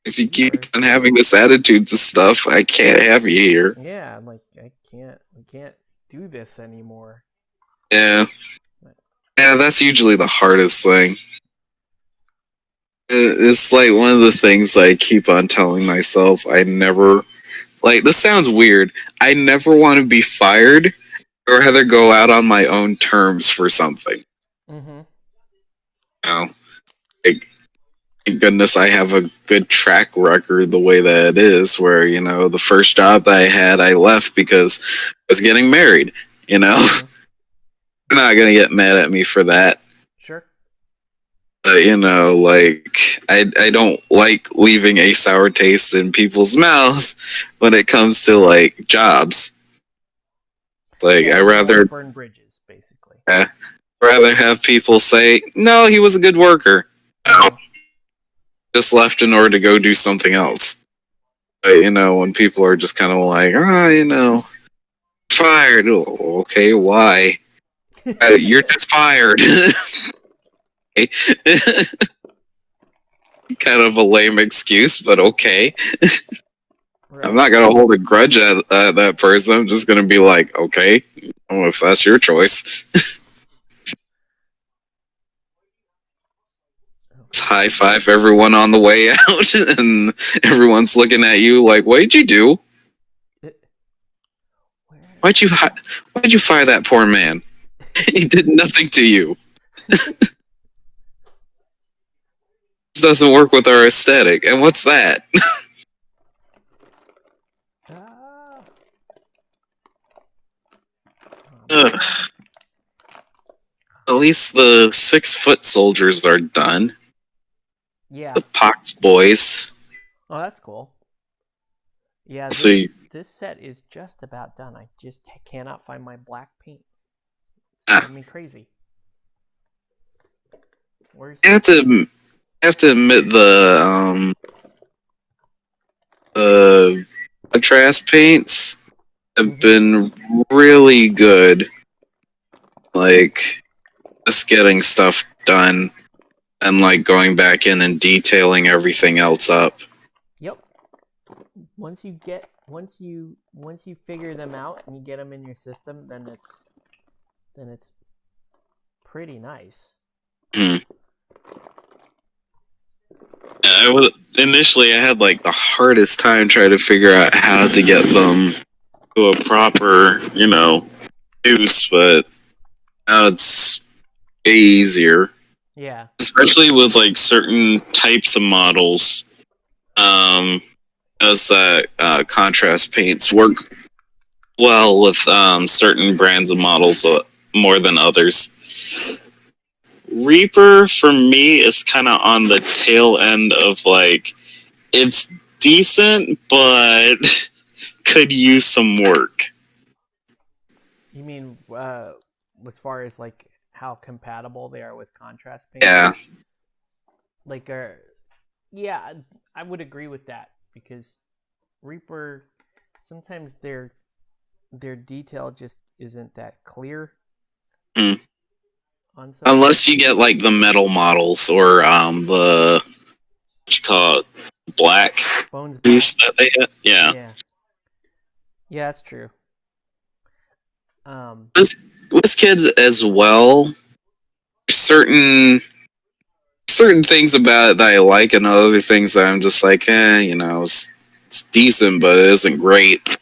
if you you keep are. on having this attitude to stuff, I can't have you here. Yeah, I'm like, I can't. We can't do this anymore. Yeah, yeah, that's usually the hardest thing. It's like one of the things I keep on telling myself. I never like this sounds weird. I never want to be fired or rather go out on my own terms for something. Mm-hmm. You know, like, thank goodness I have a good track record the way that it is. Where the first job that I had, I left because I was getting married. You know, Mm-hmm. they're not gonna get mad at me for that. Sure. Like I don't like leaving a sour taste in people's mouth when it comes to like jobs. Like Yeah, I you don't want to rather burn bridges, basically. uh, rather have people say, "No, he was a good worker." No, Uh-huh. just left in order to go do something else. But when people are just kind of like, fired. Oh, okay, why? You're just fired. Kind of a lame excuse, but okay. I'm Right. not gonna hold a grudge at that person. I'm just gonna be like, okay, if that's your choice. Okay. High five everyone on the way out, and everyone's looking at you like, "What did you do? Where? Why'd you why'd you fire that poor man? He did nothing to you. This doesn't work with our aesthetic." And what's that? Ah. Ugh. At least the 6 foot soldiers are done. Yeah. The Pox boys. Oh, that's cool. Yeah, So this set is just about done. I just cannot find my black paint. It's ah, driving me crazy. Where's I have to admit the contrast paints have mm-hmm. been really good. Like just getting stuff done and like going back in and detailing everything else up. Yep. Once you figure them out and you get them in your system, then it's pretty nice. Hmm. I was initially I had like the hardest time trying to figure out how to get them to a proper, use, but now it's way easier. Yeah. Especially with like certain types of models. Um as contrast paints work well with certain brands of models more than others. Reaper for me is kind of on the tail end of like it's decent, but could use some work. You mean as far as like how compatible they are with contrast paints? Yeah, Like, yeah, I would agree with that because Reaper sometimes their detail just isn't that clear mm. on some Unless paints. you get like the metal models or the what you call it, black Bones piece Black. that they had. Yeah, Yeah. Yeah, that's true. Um, with kids as well. Certain things about it that I like, and other things that I'm just like, it's decent, but it isn't great.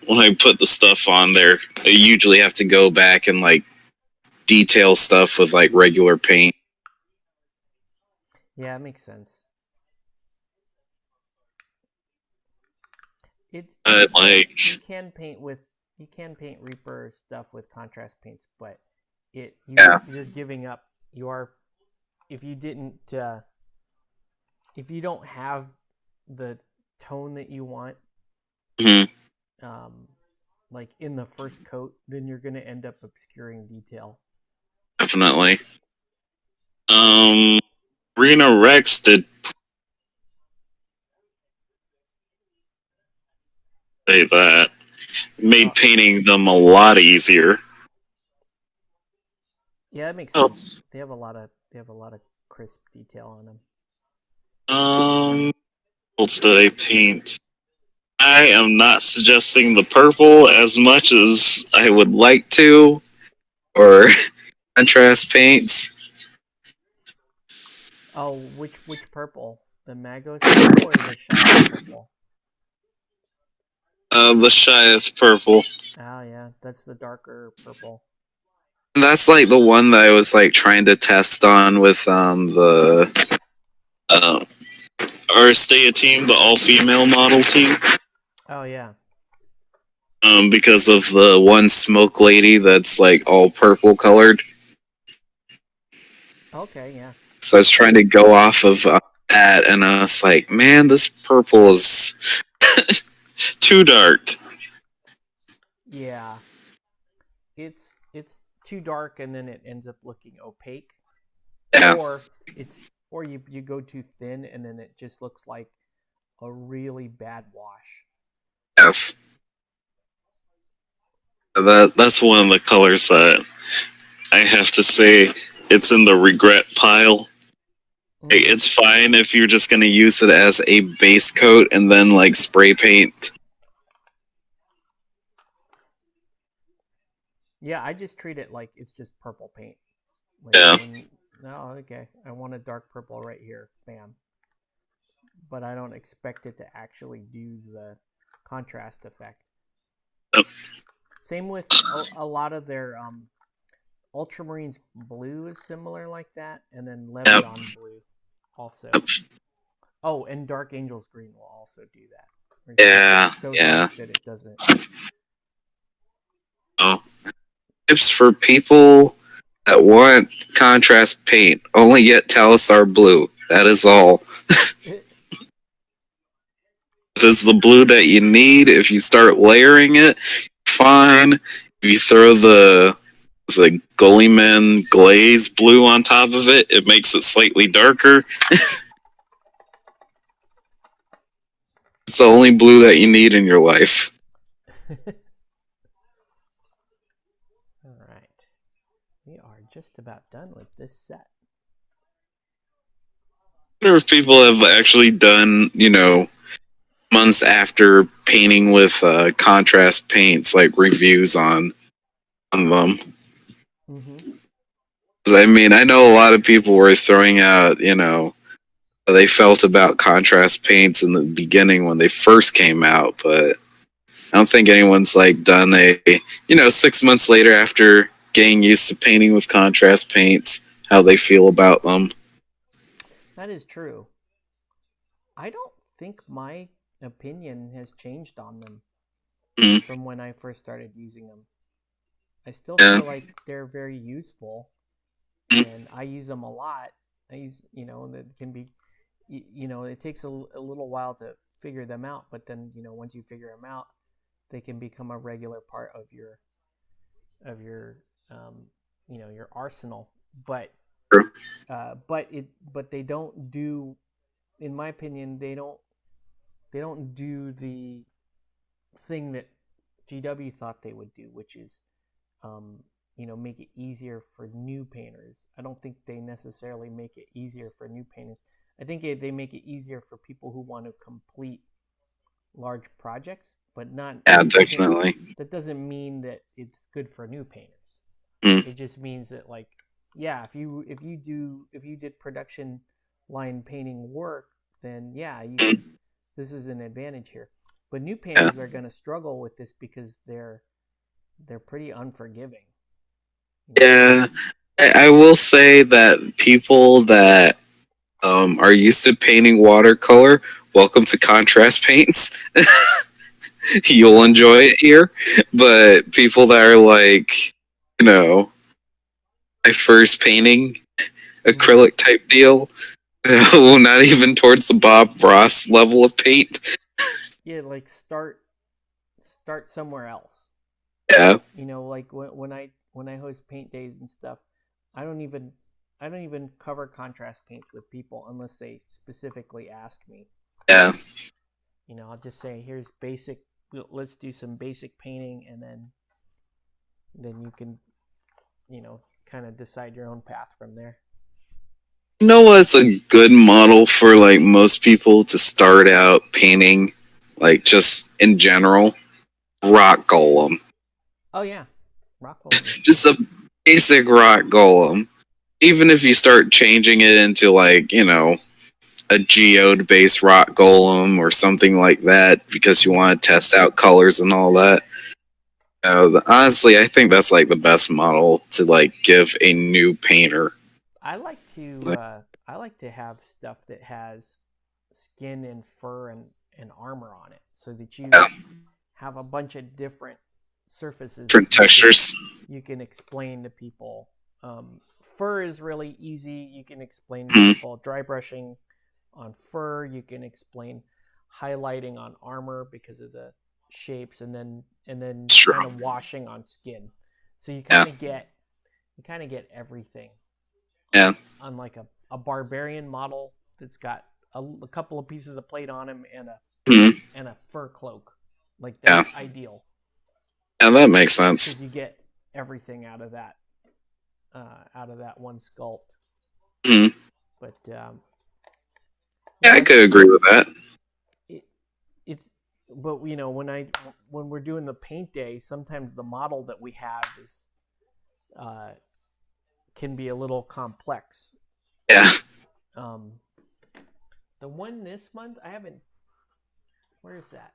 When I put the stuff on there, I usually have to go back and like detail stuff with like regular paint. yeah, it makes sense. It's you can you Like, can paint with you can paint Reaper stuff with contrast paints, but yeah, you're giving up your if you didn't if you don't have the tone that you want mhm, um like in the first coat, then you're going to end up obscuring detail. definitely. Um, Rena Rex did say that Oh, made painting them a lot easier. yeah, that makes sense. Else, They have a lot of crisp detail on them. what else did I paint? I am not suggesting the purple as much as I would like to, or contrast paints. Oh, which purple? The Magos purple or the Shioth purple? The Shyeth purple. Oh yeah, that's the darker purple. And that's like the one that I was like trying to test on with the uh, our Staya team, the all female model team. Oh yeah. Because of the one smoke lady that's like all purple colored. Okay, yeah. So I was trying to go off of that, and I was like, man, this purple is too dark. Yeah. It's too dark and then it ends up looking opaque. Yeah, Or you go too thin and then it just looks like a really bad wash. yes. That's one of the colors that I have to say it's in the regret pile. Mm-hmm. It's fine if you're just gonna use it as a base coat and then like spray paint. Yeah, I just treat it like it's just purple paint. Like Yeah. when no, okay, I want a dark purple right here, bam. But I don't expect it to actually do the contrast effect. Same with a lot of their Ultramarines blue is similar like that, and then Yep. Levion blue also. Yep. Oh, and Dark Angels green will also do that. It's just Yeah. so Yeah. dark that it doesn't. Oh, tips for people that want contrast paint. Only get Talisar blue. That is all. It is the blue that you need. If you start layering it, fine. If you throw the Gullyman glaze blue on top of it, it makes it slightly darker. It's the only blue that you need in your life. All right, we are just about done with this set. I wonder if people have actually done, months after painting with contrast paints, like reviews on them. Mm-hmm. 'Cause, I mean, I know a lot of people were throwing out, how they felt about contrast paints in the beginning when they first came out, but I don't think anyone's like done 6 months later after getting used to painting with contrast paints, how they feel about them. That is true. I don't think my opinion has changed on them Mm, from when I first started using them. I still yeah. feel like they're very useful, Mm, and I use them a lot. I use, that can be, it takes a little while to figure them out, but then, once you figure them out, they can become a regular part of your, um, your arsenal. But, true. but they don't do, in my opinion, they don't do the thing that GW thought they would do, which is um, make it easier for new painters. I don't think they necessarily make it easier for new painters. I think they make it easier for people who want to complete large projects, but not Yeah, that doesn't definitely. mean that it's good for new painters. Mm, It just means that like yeah, if you did production line painting work, then yeah, you could. mm, This is an advantage here. But new yeah. painters are going to struggle with this because they're pretty unforgiving. You know, Yeah. I will say that people that are used to painting watercolor, welcome to contrast paints. You'll yeah, enjoy it here. But people that are like, you know, my first painting, mm-hmm. acrylic type deal, not even towards the Bob Ross level of paint. Yeah, like start somewhere else. Yeah, Like when I host paint days and stuff, I don't even I don't even cover contrast paints with people unless they specifically ask me. yeah. I'll just say here's basic. Let's do some basic painting, and then you can kind of decide your own path from there. You know what's a good model for like most people to start out painting, like just in general? Rock golem. Oh yeah, rock golem is Just cool. a basic rock golem. even if you start changing it into like, a geode based rock golem or something like that because you want to test out colors and all that. Honestly, I think that's like the best model to like give a new painter. Like, I like to have stuff that has skin and fur and armor on it, so that you yeah, have a bunch of different surfaces different that textures. you can explain to people. Fur is really easy. You can explain to Hmm. people dry brushing on fur. You can explain highlighting on armor because of the shapes, and then It's true. kind of washing on skin. So Yeah, you kind of get everything yeah, on like a barbarian model that's got a couple of pieces of plate on him hmm, and a fur cloak. Like yeah, that's ideal yeah. That makes sense. because you get everything out of that one sculpt. Hmm. But Yeah, I yeah, could agree with that. it, it's but when we're doing the paint day, sometimes the model that we have is uh, can be a little complex. Yeah, Um, the one this month, I haven't. Where is that?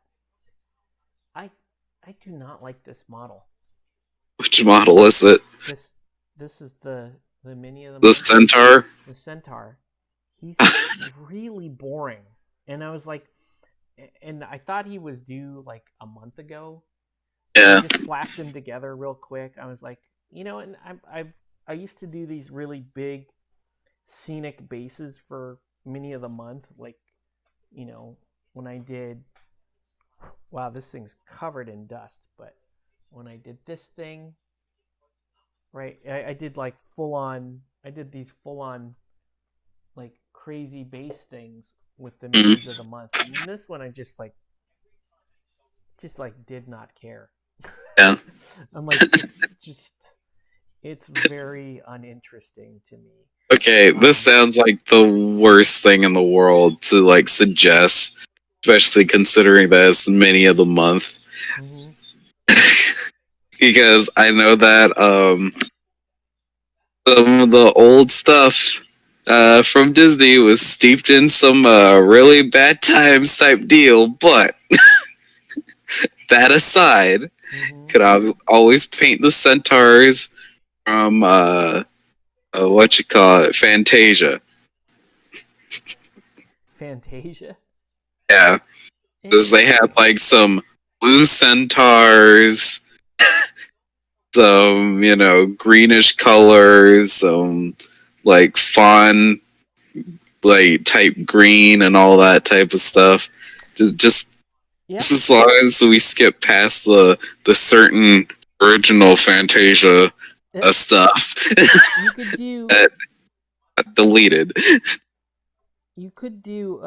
I I do not like this model. which model is it? This this is the mini of the The month, Centaur. the centaur. He's really boring, and I was like, and I thought he was due like a month ago, and I Yeah. just slapped them together real quick. I was like, and I used to do these really big scenic bases for many of the month, like you know when I did. Wow, this thing's covered in dust. But when I did this thing, right, I did like full on. I did these full on like crazy base things with the Mhm. minis of the month, and this one I just like did not care. Yeah. I'm like, it's very uninteresting to me. Okay, this Um, sounds like the worst thing in the world to like suggest, especially considering that it's the mini of the month. mm-hmm. Because I know that some of the old stuff from Disney was steeped in some really bad times type deal, but that aside, Mm-hmm. could I always paint the centaurs from what you call it, Fantasia. Fantasia. Yeah, because they had Eh, like some blue centaurs, some greenish colors, some like fawn like type green and all that type of stuff. Just yeah, just as long as we skip past the certain original Fantasia eh, stuff you could do that got deleted. you could do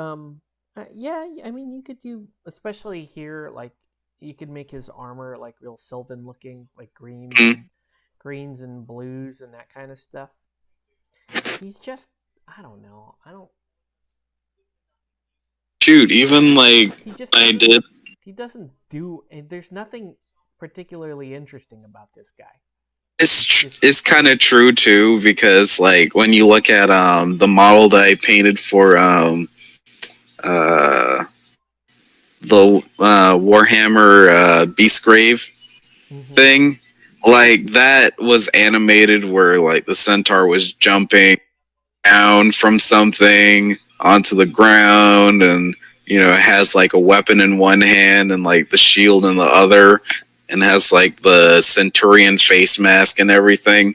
yeah, I mean you could do, especially here, like you could make his armor like real sylvan looking, like greens and blues and that kind of stuff. He's just, I don't know, I don't Shoot, even like he just I doesn't did. he doesn't do, and there's nothing particularly interesting about this guy. It's just It's kind of true too because like when you look at the model that I painted for uh the Warhammer Beastgrave mm-hmm. thing, like that was animated where like the centaur was jumping down from something onto the ground and it has like a weapon in one hand and like the shield in the other and has like the centurion face mask and everything.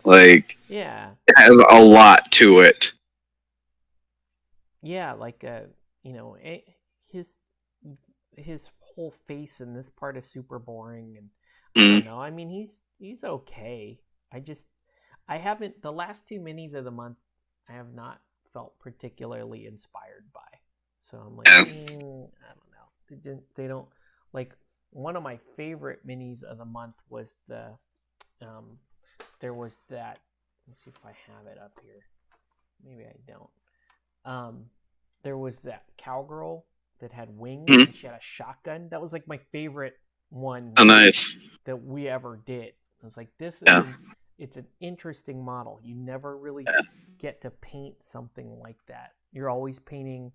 Like Yeah, it has a lot to it. yeah, like his his whole face in this part is super boring, and I don't Mm, know. I mean, he's okay. I just I haven't, the last two minis of the month I have not felt particularly inspired by. So I'm like, yeah. I don't know. They don't like, one of my favorite minis of the month was um there was that, let's see if I have it up here. Maybe I don't. Um, there was that cowgirl that had wings Mm, and she had a shotgun. That was like my favorite one oh, nice. that we ever did. I was like, this is Yeah. it's an interesting model. You never really Yeah. get to paint something like that. You're always painting,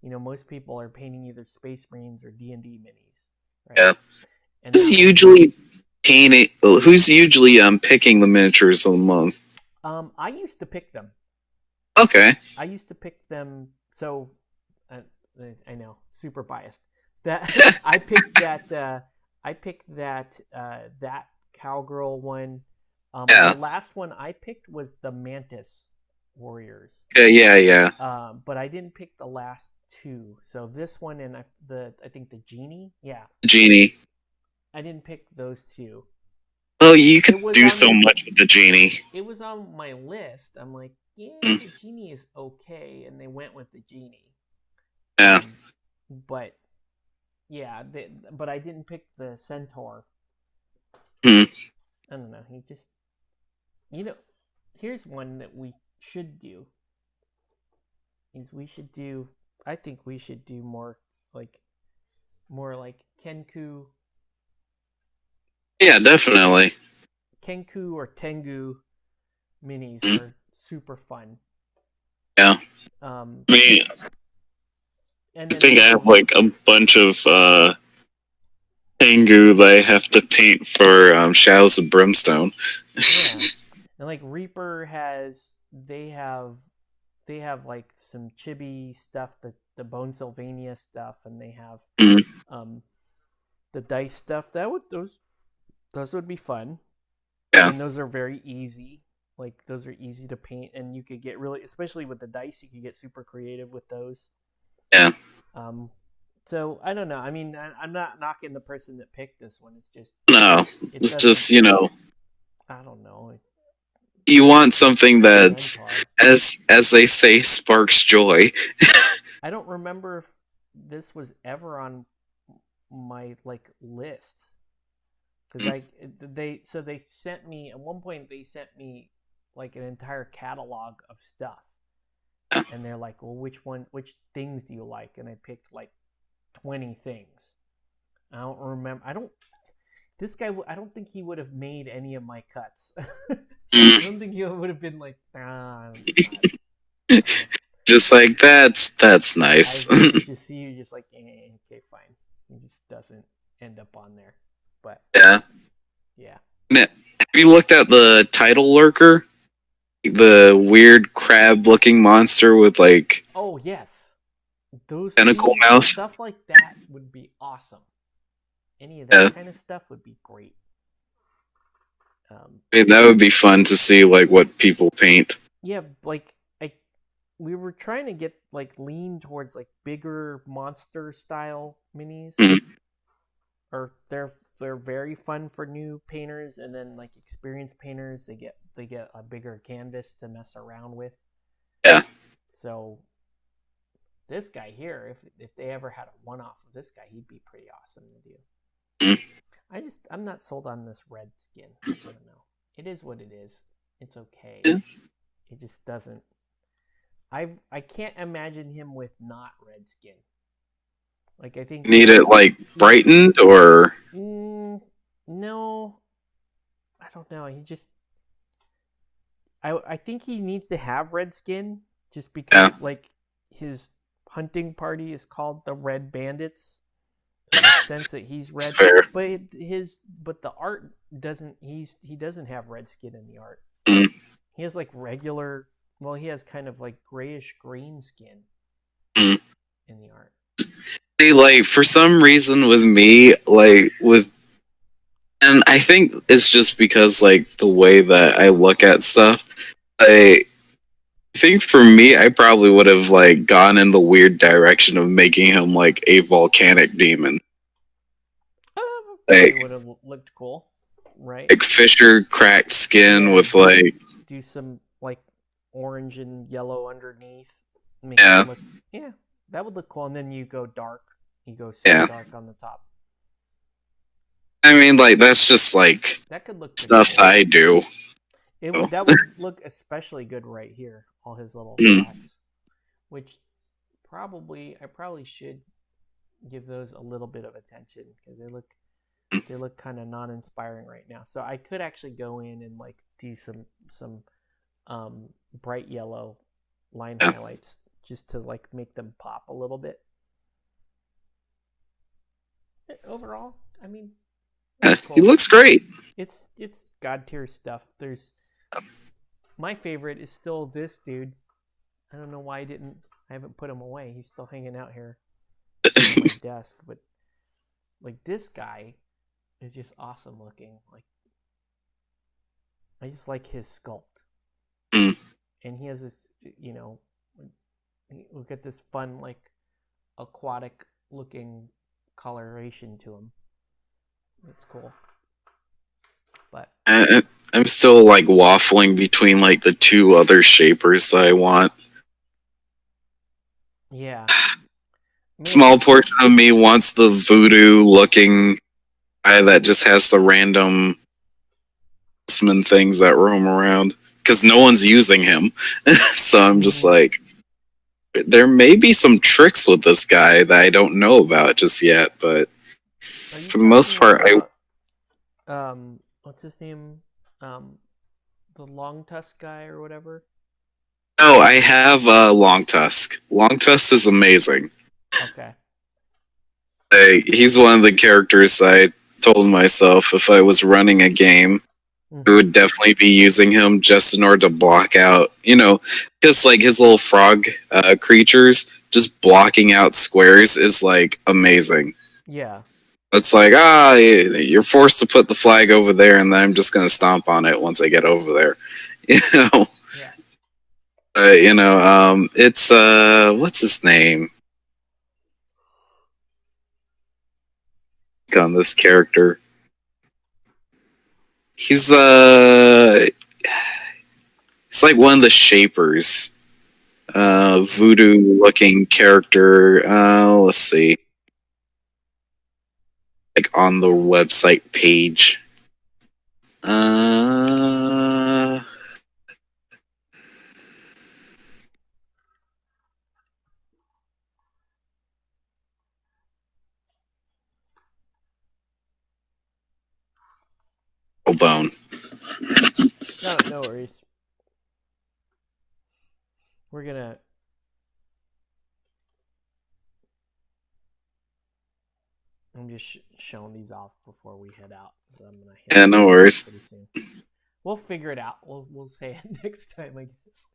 most people are painting either Space Marines or D&D minis, right? Yeah. And Who's that one, usually painting? Who's usually picking the miniatures of the month? I used to pick them. Okay. I used to pick them. So, uh, I know, super biased. That I picked that. I picked that cowgirl one. The Yeah. last one I picked was the Mantis Warriors. Okay. Yeah. Yeah. But I didn't pick the last two. So this one and I think the genie. Yeah, Genie. I didn't pick those two. Well, you could It was do on so the. much with the genie. It was on my list. I'm like, yeah, Mm. the genie is okay, and they went with the genie. Yeah. But yeah, but I didn't pick the centaur. Hmm. I don't know. He just, you know, here's one that we should do. Is we should do. I think we should do like, more like Yeah. Definitely. Kenku or Tengu minis Mm. are super fun. Yeah. Um, I mean, and I then think I have like a bunch of Tengu that I have to paint for Shadows of Brimstone. yeah, and like Reaper they have like some chibi stuff, the Bone Sylvania stuff, and they have Mm. um the dice stuff. Those would be fun, Yeah. and those are very easy. Like those are easy to paint, and you could get really, especially with the dice, you could get super creative with those. Yeah. Um, so I don't know. I mean, I'm not knocking the person that picked this one. It's just No. it It's doesn't. just I don't know. you want something that's Centaur. as they say sparks joy. I don't remember if this was ever on my like list because they sent me at one point, they sent me like an entire catalog of stuff, and they're like, well, which things do you like? And I picked like 20 things. I don't remember. I don't think he would have made any of my cuts. I don't think he would have been like, I don't. Just like that's nice. I just see you just like, okay, fine. He just doesn't end up on there. But Yeah. yeah. Have you looked at the title lurker? The weird crab looking monster with like Oh yes, those tentacle see mouth. stuff like that would be awesome. Any of that Yeah. kind of stuff would be great. I mean, that would be fun to see like what people paint. Yeah, like we were trying to get like lean towards like bigger monster style minis, Mm. or they're very fun for new painters, and then like experienced painters they get a bigger canvas to mess around with. Yeah. So this guy here, if they ever had a one off of this guy, he'd be pretty awesome to do. Mm. I'm not sold on this red skin. I don't know. It is what it is. It's okay. Yeah. It just doesn't. I can't imagine him with not red skin. Like I think Need it like brightened or no, I don't know. I think he needs to have red skin just because like his hunting party is called the Red Bandits. In the sense that he's red, fair. but the art doesn't. He doesn't have red skin in the art. Mm. He has like regular. Well, he has kind of like grayish green skin Mm. in the art. See, like for some reason with me, like with, and I think it's just because like the way that I look at stuff. I think for me, I probably would have like gone in the weird direction of making him like a volcanic demon. Probably would have looked cool, right? Like Fisher cracked skin with like do some like orange and yellow underneath. Yeah, that would look cool. And then you go dark. You go super dark on the top. I mean, like that's just like that could look stuff cool. I do. That would look especially good right here. All his little dots, which I probably should give those a little bit of attention because They look kind of non-inspiring right now. So I could actually go in and like do some bright yellow line Yeah. highlights just to like make them pop a little bit. Overall, I mean, it's He cool. looks great. It's god tier stuff. There's my favorite is still this dude. I don't know why I haven't put him away. He's still hanging out here on my desk, but like this guy is just awesome looking. Like I just like his sculpt. Mm. And he has this, you know, look at this fun like aquatic looking coloration to him. It's cool. But I'm still like waffling between like the two other shapers that I want. yeah, man, Small portion of me wants the voodoo looking guy that just has the random things that roam around because no one's using him. So I'm just like, there may be some tricks with this guy that I don't know about just yet, but are you for the most talking part, about what's his name? The long tusk guy or whatever? I have Long Tusk. Long Tusk is amazing. Okay. He's one of the characters I told myself if I was running a game, I would definitely be using him just in order to block out, just like his little frog creatures, just blocking out squares is like amazing. Yeah. It's like, you're forced to put the flag over there, and then I'm just gonna stomp on it once I get over there. You know, Yeah. it's what's his name on this character? He's it's like one of the shapers, voodoo looking character. Let's see, like on the website page. Bone. No worries. We're gonna. I'm just showing these off before we head out. I'm gonna Yeah, no worries. pretty soon. We'll figure it out. We'll say it next time, I guess.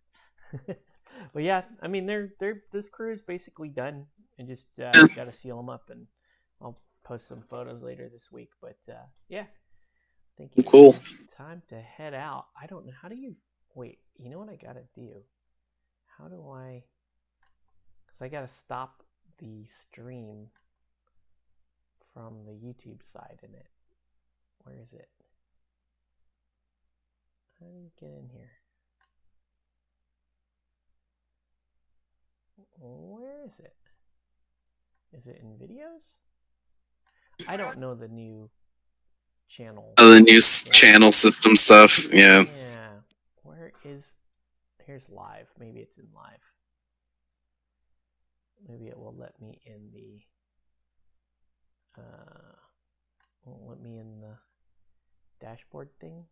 But yeah, I mean, this crew is basically done, and just got to seal them up, and I'll post some photos later this week. But yeah, I think it's Cool. time to head out. I don't know how do you wait. You know what I gotta do? How do I? Because I gotta stop the stream from the YouTube side in it. Where is it? How do you get in here? Where is it? Is it in videos? I don't know the new channel. The new channel system stuff. Yeah. Yeah. Where is? Here's live. Maybe it's in live. Maybe it will let me in the. Won't let me in the dashboard thing.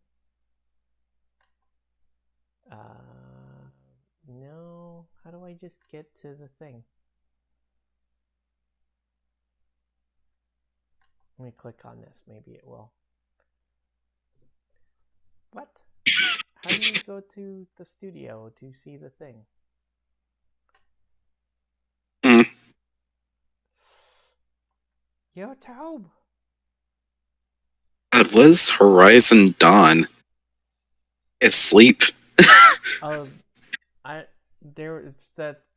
No. How do I just get to the thing? Let me click on this. Maybe it will. What? How do you go to the studio to see the thing? YouTube. God, what is Horizon Dawn? Asleep. It's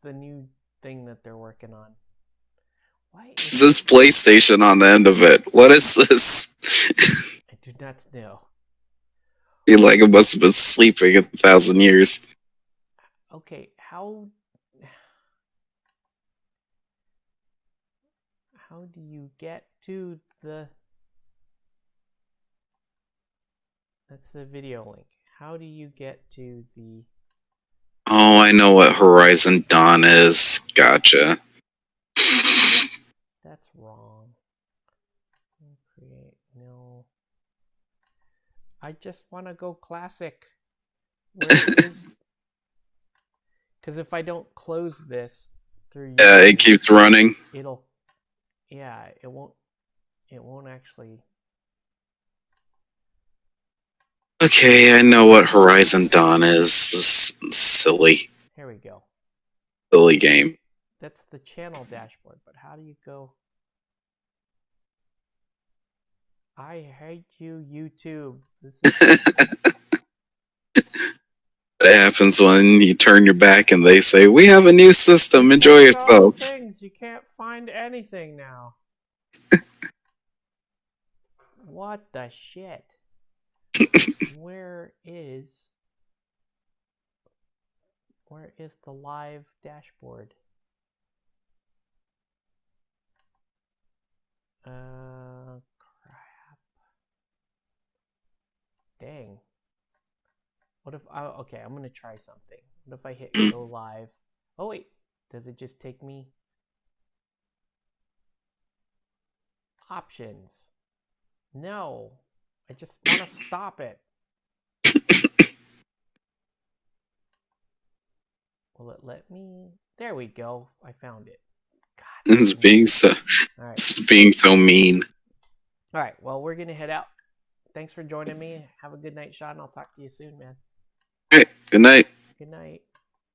the new thing that they're working on. Why It says PlayStation on the end of it. What is this? I do not know. I feel like it must have been sleeping 1,000 years. Okay, how do you get to the? That's the video link. How do you get to the? Oh, I know what Horizon Dawn is. Gotcha. That's wrong. Create No. I just want to go classic. Where is... Because if I don't close this through YouTube, Yeah, it keeps running. It'll... Yeah, it won't actually... Okay, I know what Horizon Dawn is. This is silly. Here we go. Silly game. That's the channel dashboard, but how do you go... I hate you, YouTube. This is... It happens when you turn your back and they say, "We have a new system. Enjoy yourself." Things. You can't find anything now. What the shit? Where is the live dashboard? Crap. Dang. What if okay, I'm gonna try something. What if I hit go live? Oh wait, does it just take me options? No, I just want to stop it. Will it let me? There we go. I found it. God, It's being so. All right. It's being so mean. All right. Well, we're gonna head out. Thanks for joining me. Have a good night, Sean. I'll talk to you soon, man. All right. Good night. Good night.